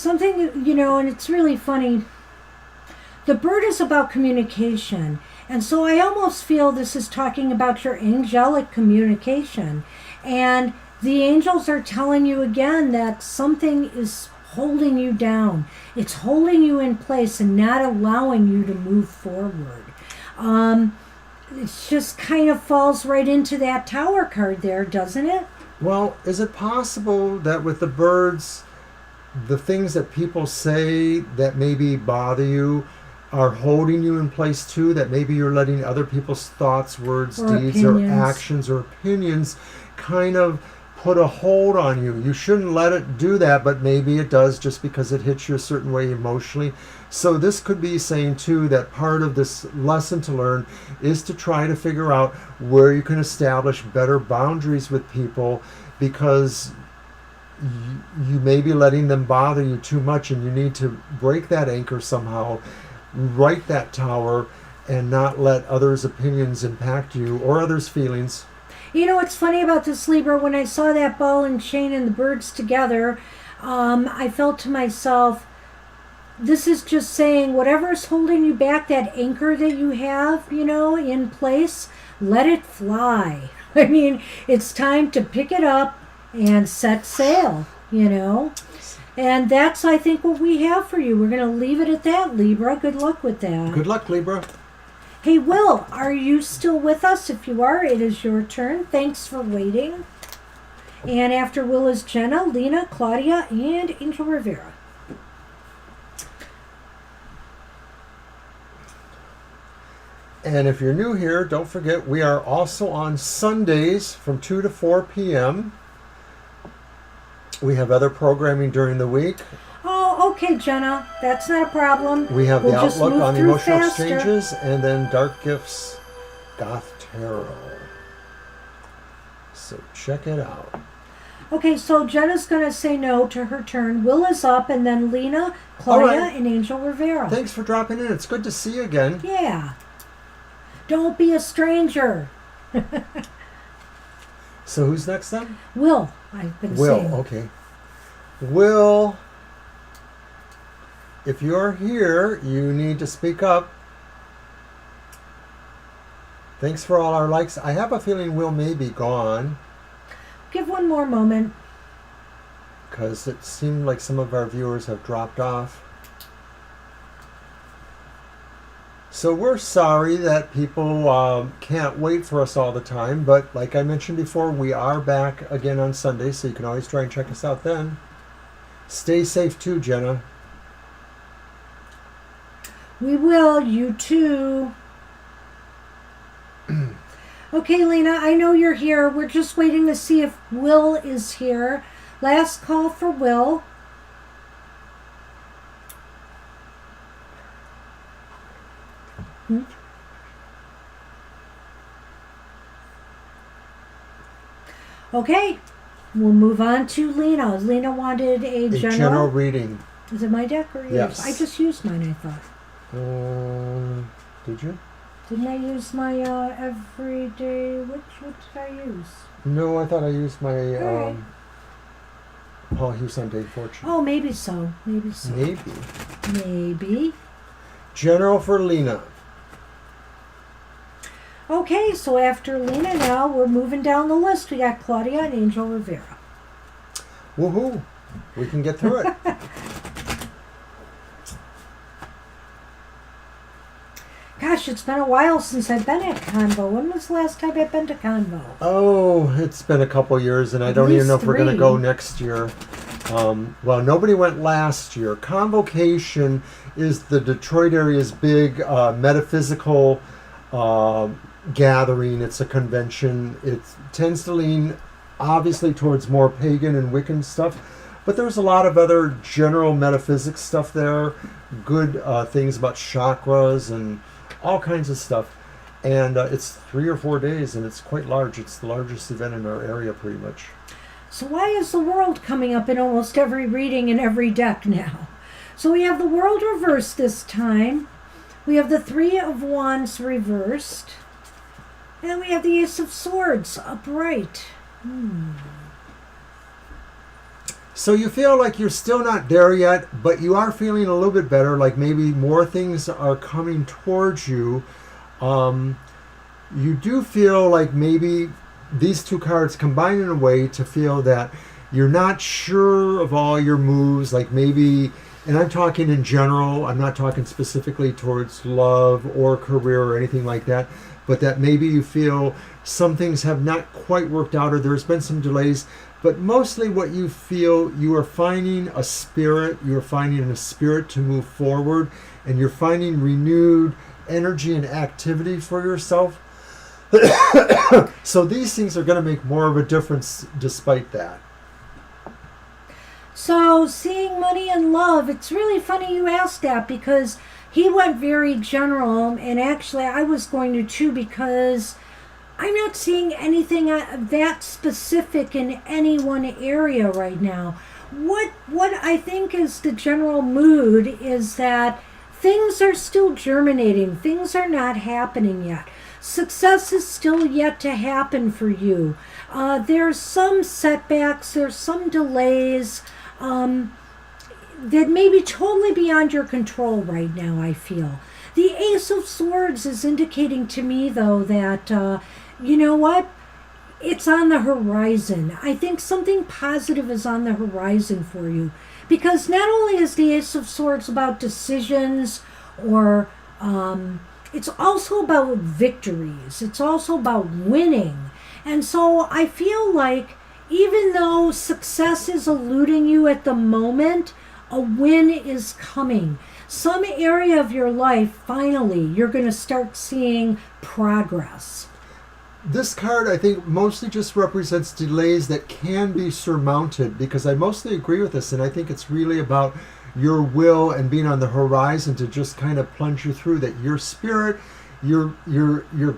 and it's really funny. The bird is about communication. And so I almost feel this is talking about your angelic communication. And the angels are telling you again that something is holding you down. It's holding you in place and not allowing you to move forward. It just kind of falls right into that tower card there, doesn't it? Well, is it possible that with the birds, the things that people say that maybe bother you, are holding you in place too, that maybe you're letting other people's thoughts, words, Or deeds, opinions. or actions or opinions kind of put a hold on you. You shouldn't let it do that, but maybe it does just because it hits you a certain way emotionally. So this could be saying too that part of this lesson to learn is to try to figure out where you can establish better boundaries with people, because you may be letting them bother you too much, and you need to break that anchor somehow, right that tower, and not let others' opinions impact you or others' feelings. You know what's funny about this, Libra? When I saw that ball and chain and the birds together, I felt to myself, this is just saying whatever's holding you back, that anchor that you have, in place, let it fly. I mean, it's time to pick it up and set sail, And that's, I think, what we have for you. We're going to leave it at that, Libra. Good luck with that. Good luck, Libra. Hey, Will, are you still with us? If you are, it is your turn. Thanks for waiting. And after Will is Jenna, Lena, Claudia, and Angel Rivera. And if you're new here, don't forget we are also on Sundays from 2 to 4 p.m. We have other programming during the week. Oh, okay, Jenna. That's not a problem. We have We'll the just Outlook move on through Emotional faster. Exchanges, and then Dark Gifts Goth Tarot. So check it out. Okay, so Jenna's going to say no to her turn. Will is up, and then Lena, Claudia, All right. and Angel Rivera. Thanks for dropping in. It's good to see you again. Yeah. Don't be a stranger. So who's next then? Will, I've been Will, saying. okay. Will, if you're here, you need to speak up. Thanks for all our likes. I have a feeling Will may be gone, Give one more moment. because it seemed like some of our viewers have dropped off. So we're sorry that people can't wait for us all the time, but like I mentioned before, we are back again on Sunday, so you can always try and check us out then. Stay safe too, Jenna. We will. You too. Okay, Lena, I know you're here. We're just waiting to see if Will is here. Last call for Will. Okay, we'll move on to Lena. Lena wanted a General reading. Is it my deck or yours? Yes. I just used mine, I thought. Did you? Didn't I use my everyday? Which did I use? No, I thought I used my Alright. Paul Hughes Sunday Fortune. Oh, maybe so. Maybe so. Maybe. Maybe. General for Lena. Okay, so after Lena now, we're moving down the list. We got Claudia and Angel Rivera. Woohoo! We can get through it. Gosh, it's been a while since I've been at Convo. When was the last time I've been to Convo? Oh, it's been a couple years, and I At don't even least know if we're going to 3. go next year. Well, nobody went last year. Convocation is the Detroit area's big metaphysical gathering. It's a convention. It tends to lean, obviously, towards more pagan and Wiccan stuff, but there's a lot of other general metaphysics stuff there. Good things about chakras and all kinds of stuff. And it's 3 or 4 days, and it's quite large. It's the largest event in our area, pretty much. So why is the world coming up in almost every reading and every deck now? So we have the world reversed this time. We have the 3 of Wands reversed. And we have the Ace of Swords upright. So you feel like you're still not there yet, but you are feeling a little bit better, like maybe more things are coming towards you. You do feel like maybe these 2 cards combine in a way to feel that you're not sure of all your moves, like maybe, and I'm talking in general, I'm not talking specifically towards love or career or anything like that, but that maybe you feel some things have not quite worked out, or there's been some delays. But mostly what you feel, you are finding a spirit to move forward, and you're finding renewed energy and activity for yourself. So these things are going to make more of a difference despite that. So, seeing money and love, it's really funny you asked that because he went very general, and actually I was going to too, because I'm not seeing anything that specific in any one area right now. What I think is the general mood is that things are still germinating. Things are not happening yet. Success is still yet to happen for you. There's some setbacks, there's some delays that may be totally beyond your control right now, I feel. The Ace of Swords is indicating to me, though, that, you know what? It's on the horizon. I think something positive is on the horizon for you. Because not only is the Ace of Swords about decisions or it's also about victories. It's also about winning. And so I feel like even though success is eluding you at the moment, a win is coming. Some area of your life, finally, you're going to start seeing progress. This card, I think, mostly just represents delays that can be surmounted, because I mostly agree with this, and I think it's really about your will and being on the horizon to just kind of plunge you through that. Your spirit, you're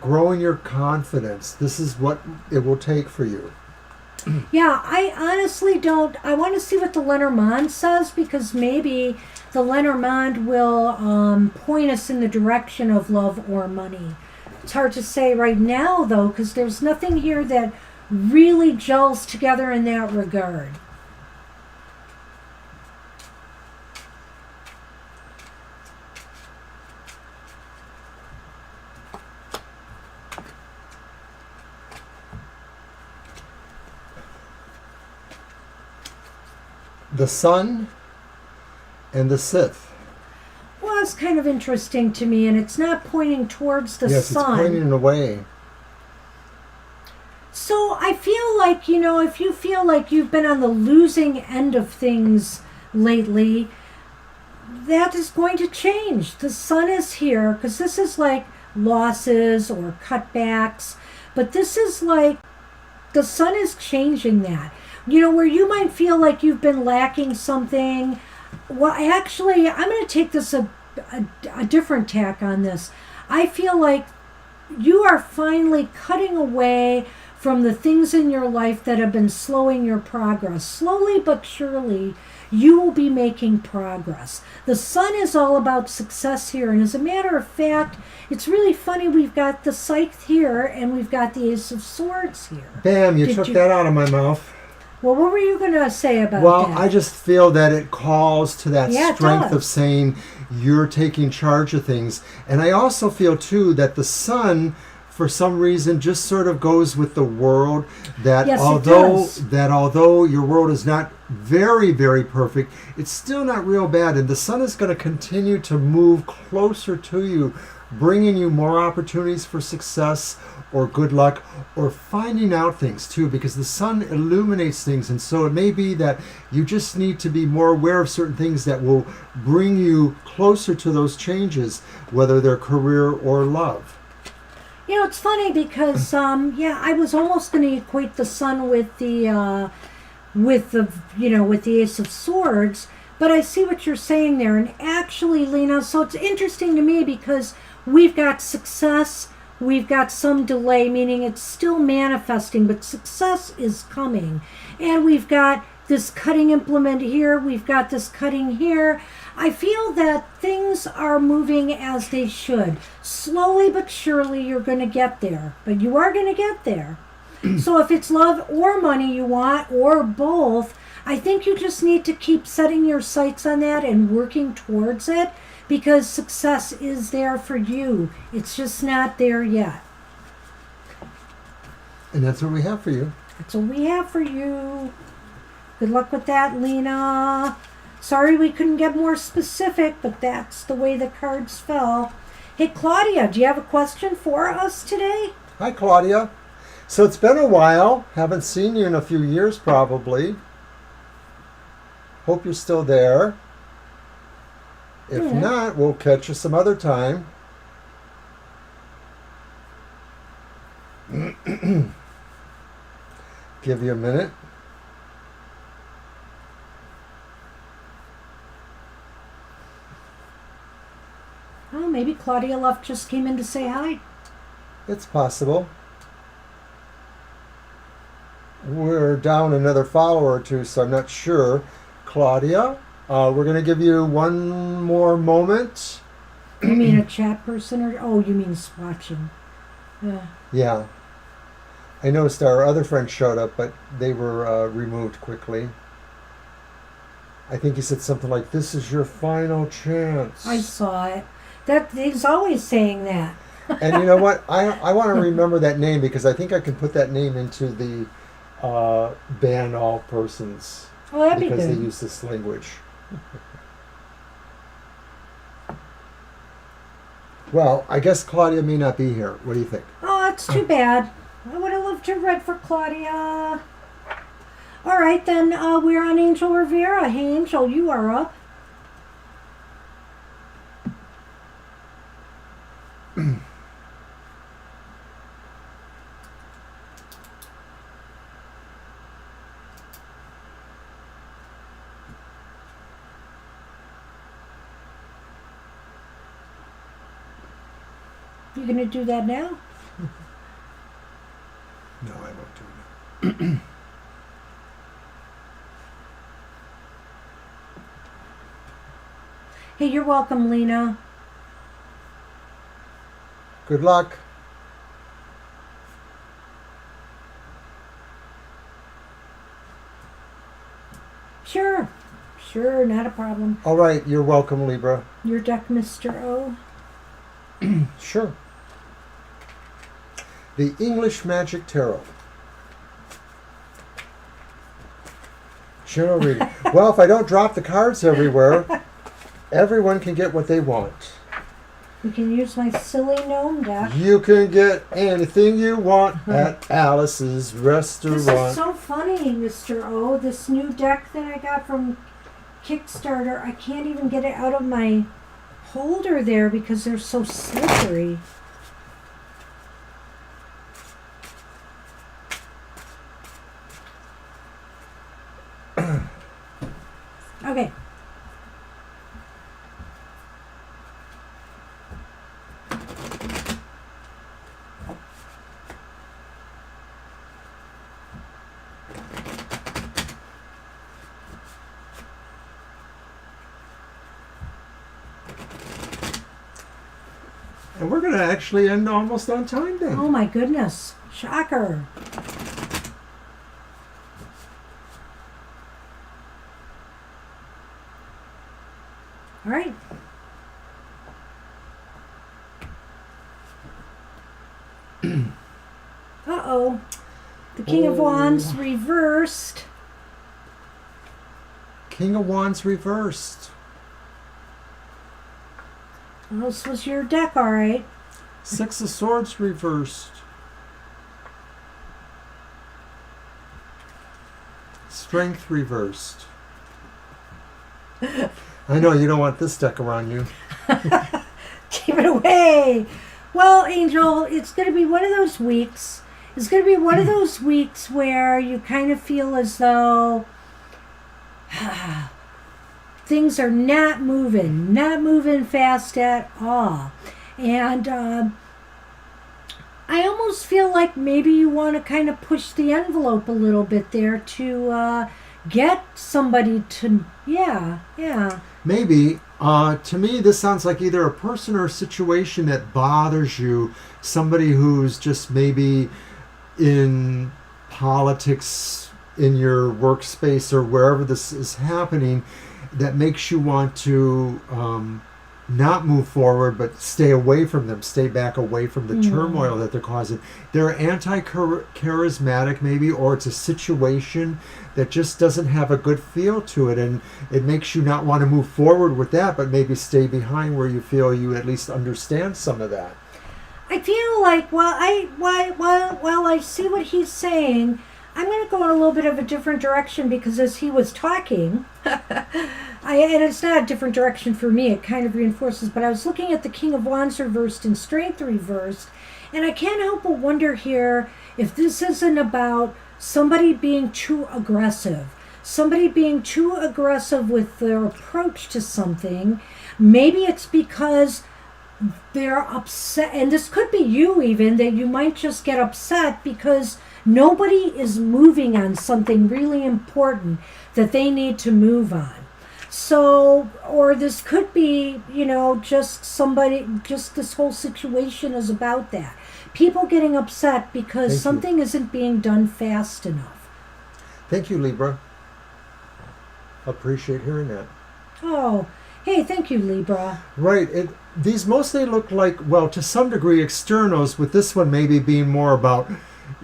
growing your confidence. This is what it will take for you. Yeah, I honestly don't. I want to see what the Lenormand says, because maybe the Lenormand will point us in the direction of love or money. It's hard to say right now, though, because there's nothing here that really gels together in that regard. The Sun and the Sith. Well, it's kind of interesting to me, and it's not pointing towards the yes, sun. It's pointing away. So I feel like, you know, if you feel like you've been on the losing end of things lately, that is going to change. The sun is here, because this is like losses or cutbacks, but this is like the sun is changing that. You know, where you might feel like you've been lacking something. Well, actually, I'm going to take this a different tack on this. I feel like you are finally cutting away from the things in your life that have been slowing your progress. Slowly but surely, you will be making progress. The sun is all about success here. And as a matter of fact, it's really funny. We've got the Scythe here, and we've got the Ace of Swords here. Bam, you took that out of my mouth. Well, what were you going to say about that? Well, I just feel that it calls to that strength of saying you're taking charge of things. And I also feel, too, that the sun, for some reason, just sort of goes with the world. That yes, although your world is not very, very perfect, it's still not real bad. And the sun is going to continue to move closer to you, bringing you more opportunities for success or good luck, or finding out things too, because the sun illuminates things. And so it may be that you just need to be more aware of certain things that will bring you closer to those changes, whether they're career or love. You know, it's funny because I was almost going to equate the sun with the Ace of Swords, but I see what you're saying there. And actually, Lena, so it's interesting to me because we've got success. We've got some delay, meaning it's still manifesting, but success is coming. And we've got this cutting implement here. We've got this cutting here. I feel that things are moving as they should. Slowly but surely, you're going to get there. But you are going to get there. So if it's love or money you want, or both, I think you just need to keep setting your sights on that and working towards it. Because success is there for you. It's just not there yet. And that's what we have for you. That's what we have for you. Good luck with that, Lena. Sorry we couldn't get more specific, but that's the way the cards fell. Hey, Claudia, do you have a question for us today? Hi, Claudia. So it's been a while. Haven't seen you in a few years, probably. Hope you're still there. If not, we'll catch you some other time. Give you a minute. Oh, maybe Claudia Luff just came in to say hi. It's possible. We're down another follower or two, so I'm not sure. Claudia, we're going to give you one more moment. You mean a chat person, or you mean swatching? Yeah. I noticed our other friends showed up, but they were removed quickly. I think he said something like, "This is your final chance." I saw it. That he's always saying that. And you know what? I want to remember that name because I think I can put that name into the ban all persons. Oh, that'd be because good. they use this language. Well, I guess Claudia may not be here. What do you think? Oh, that's too bad. I would have loved to have read for Claudia. All right, then we're on Angel Rivera. Hey, Angel, you are up. You gonna do that now? No, I won't do it. Hey, you're welcome, Lena. Good luck. Sure, not a problem. All right, you're welcome, Libra. Your deck, Mr. O. Sure. The English Magic Tarot. General reading. Well, if I don't drop the cards everywhere, everyone can get what they want. You can use my silly gnome deck. You can get anything you want at Alice's restaurant. This is so funny, Mr. O. This new deck that I got from Kickstarter, I can't even get it out of my holder there because they're so slippery. Okay. And we're going to actually end almost on time then. Oh my goodness. Shocker. All right. Uh-oh. The King of Wands reversed. King of Wands reversed. Well, this was your deck, all right. Six of Swords reversed. Strength reversed. I know you don't want this deck around you. Keep it away. Well, Angel, it's going to be one of those weeks. It's going to be one of those weeks where you kind of feel as though things are not moving fast at all. And I almost feel like maybe you want to kind of push the envelope a little bit there to get somebody to, yeah. Maybe. To me, this sounds like either a person or a situation that bothers you. Somebody who's just maybe in politics in your workspace or wherever this is happening that makes you want to not move forward but stay away from them, stay back away from the turmoil that they're causing. They're anti-charismatic maybe, or it's a situation that just doesn't have a good feel to it, and it makes you not want to move forward with that but maybe stay behind where you feel you at least understand some of that. I feel like while I see what he's saying, I'm going to go in a little bit of a different direction because as he was talking, And it's not a different direction for me. It kind of reinforces. But I was looking at the King of Wands reversed and Strength reversed, and I can't help but wonder here if this isn't about somebody being too aggressive. Somebody being too aggressive with their approach to something. Maybe it's because they're upset, and this could be you even, that you might just get upset because nobody is moving on something really important that they need to move on. So, or this could be, just this whole situation is about that. People getting upset because Thank something you. isn't being done fast enough. Thank you, Libra. Appreciate hearing that. Oh, hey, thank you, Libra. Right. These mostly look like, well, to some degree, externals, with this one maybe being more about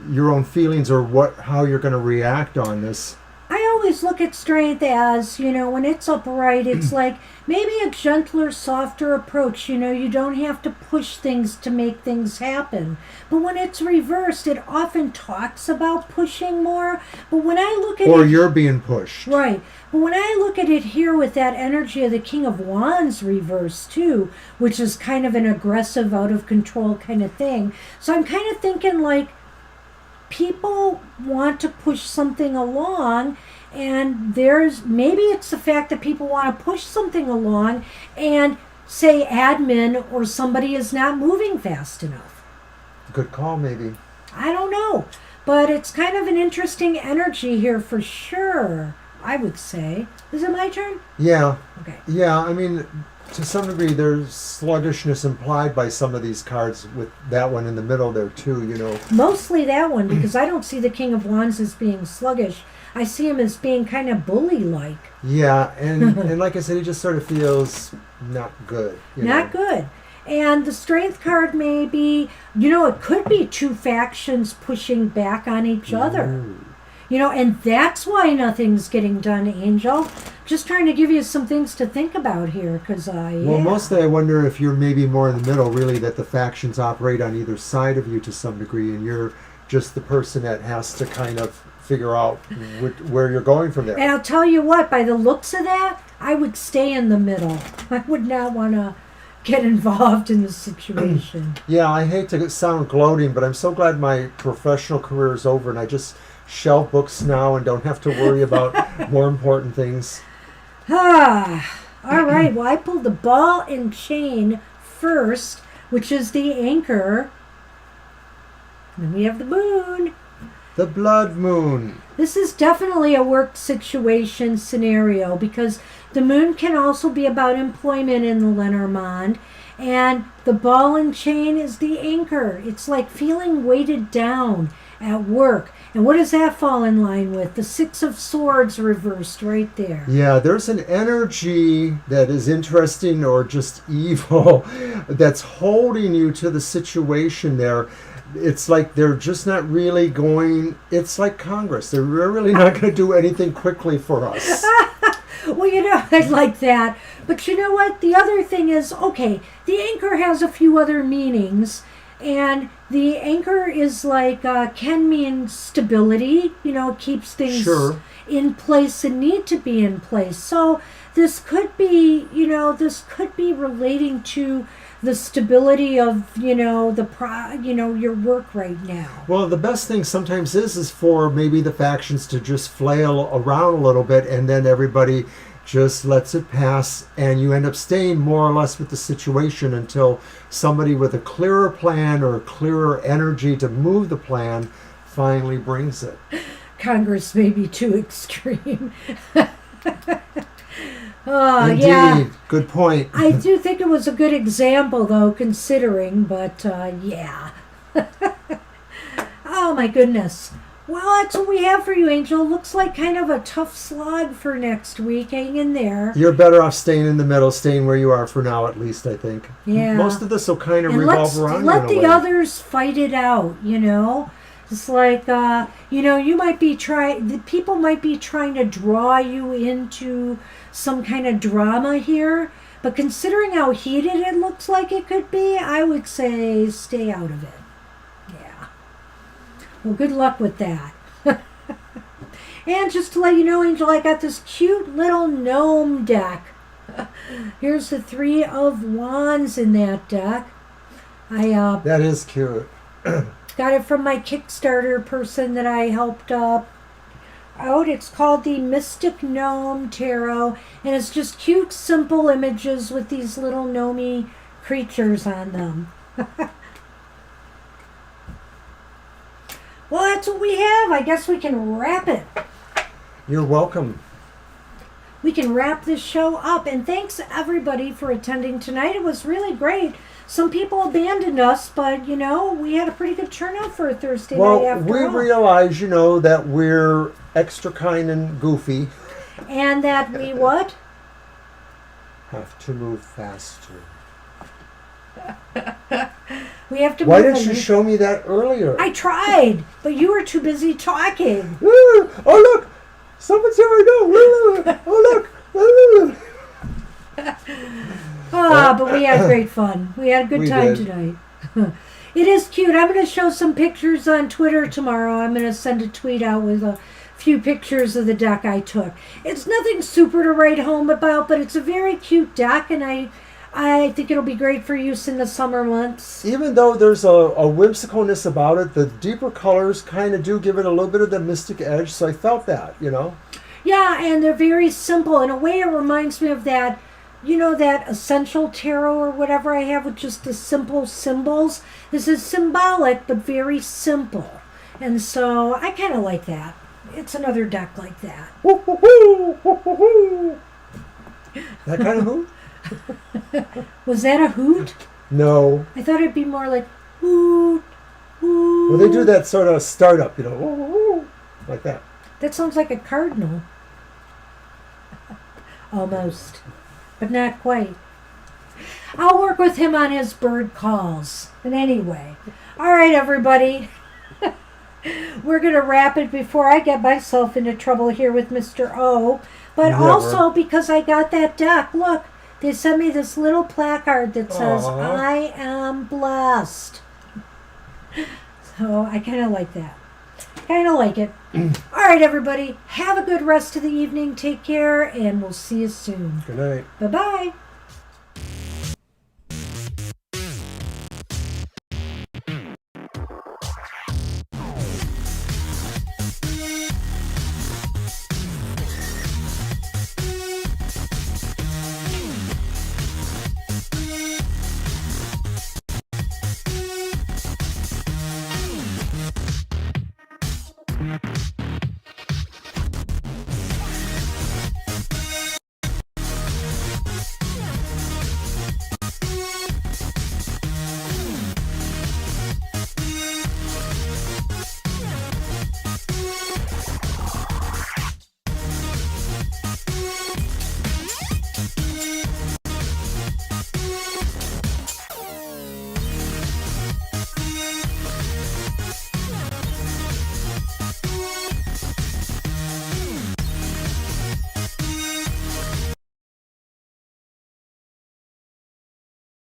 your own feelings or how you're going to react on this. I always look at strength as, when it's upright, it's like maybe a gentler, softer approach. You don't have to push things to make things happen. But when it's reversed, it often talks about pushing more. But when I look at Or you're being pushed. Right. But when I look at it here with that energy of the King of Wands reversed too, which is kind of an aggressive, out of control kind of thing. So I'm kind of thinking like people want to push something along, and maybe it's the fact that people want to push something along and say admin or somebody is not moving fast enough. Good call, maybe. I don't know. But it's kind of an interesting energy here for sure, I would say. Is it my turn? Yeah. Okay. Yeah, I mean, to some degree, there's sluggishness implied by some of these cards with that one in the middle there, too, Mostly that one, because I don't see the King of Wands as being sluggish. I see him as being kind of bully-like. Yeah, and like I said, he just sort of feels not good. Not good. And the Strength card may be, it could be two factions pushing back on each other. Ooh. And that's why nothing's getting done, Angel. Just trying to give you some things to think about here, because Well, mostly I wonder if you're maybe more in the middle, really, that the factions operate on either side of you to some degree, and you're just the person that has to kind of figure out where you're going from there. And I'll tell you what, by the looks of that, I would stay in the middle. I would not want to get involved in the situation. Yeah, I hate to sound gloating, but I'm so glad my professional career is over and I just shelve books now and don't have to worry about more important things. All right. Well, I pulled the ball and chain first, which is the anchor. And then we have the moon. The blood moon. This is definitely a work situation scenario because the moon can also be about employment in the Lenormand, and the ball and chain is the anchor. It's like feeling weighted down at work. And what does that fall in line with? The Six of Swords reversed right there. Yeah, there's an energy that is interesting or just evil that's holding you to the situation there. It's like they're just not really going, it's like Congress. They're really not going to do anything quickly for us. Well, I like that. But you know what? The other thing is, okay, the anchor has a few other meanings. And the anchor is like, can mean stability, keeps things in place and need to be in place. So this could be, relating to the stability of, your work right now. Well, the best thing sometimes is for maybe the factions to just flail around a little bit and then everybody just lets it pass and you end up staying more or less with the situation until somebody with a clearer plan or a clearer energy to move the plan finally brings it. Congress may be too extreme. Indeed. Yeah. Good point. I do think it was a good example, though, considering, but yeah. Oh, my goodness. Well, that's what we have for you, Angel. Looks like kind of a tough slog for next week. Hang in there. You're better off staying in the middle, staying where you are for now, at least, I think. Yeah. Most of this will kind of and revolve around let you in a the way. others fight it out, It's like, you might be people might be trying to draw you into some kind of drama here. But considering how heated it looks like it could be, I would say stay out of it. Yeah. Well, good luck with that. And just to let you know, Angel, I got this cute little gnome deck. Here's the 3 of Wands in that deck. That is cute. Got it from my Kickstarter person that I helped out. It's called the Mystic Gnome Tarot, and it's just cute, simple images with these little gnomey creatures on them. Well, that's what we have. I guess we can wrap it. You're welcome. We can wrap this show up. And thanks everybody for attending tonight. It was really great. Some people abandoned us, but we had a pretty good turnout for a Thursday night after we all. realize, that we're extra kind and goofy. And that we what? Have to move faster. We have to. Why didn't you show me that earlier? I tried, but you were too busy talking. Oh look, someone's here right now. Oh look. But we had great fun. We had a good time tonight. It is cute. I'm going to show some pictures on Twitter tomorrow. I'm going to send a tweet out with a few pictures of the deck I took. It's nothing super to write home about, but it's a very cute deck, and I think it'll be great for use in the summer months. Even though there's a whimsicalness about it, the deeper colors kind of do give it a little bit of the mystic edge, so I felt that, Yeah, and they're very simple. In a way, it reminds me of that, that essential tarot or whatever I have with just the simple symbols. This is symbolic, but very simple. And so I kind of like that. It's another deck like that. That kind of hoot? Was that a hoot? No. I thought it'd be more like hoot, hoot. Well, they do that sort of startup, like that. That sounds like a cardinal. Almost. But not quite. I'll work with him on his bird calls. But anyway. All right, everybody. We're going to wrap it before I get myself into trouble here with Mr. O. But also because I got that deck. Look, they sent me this little placard that says, I am blessed. So I kind of like that. Kind of like it. All right, everybody. Have a good rest of the evening. Take care, and we'll see you soon. Good night. Bye-bye.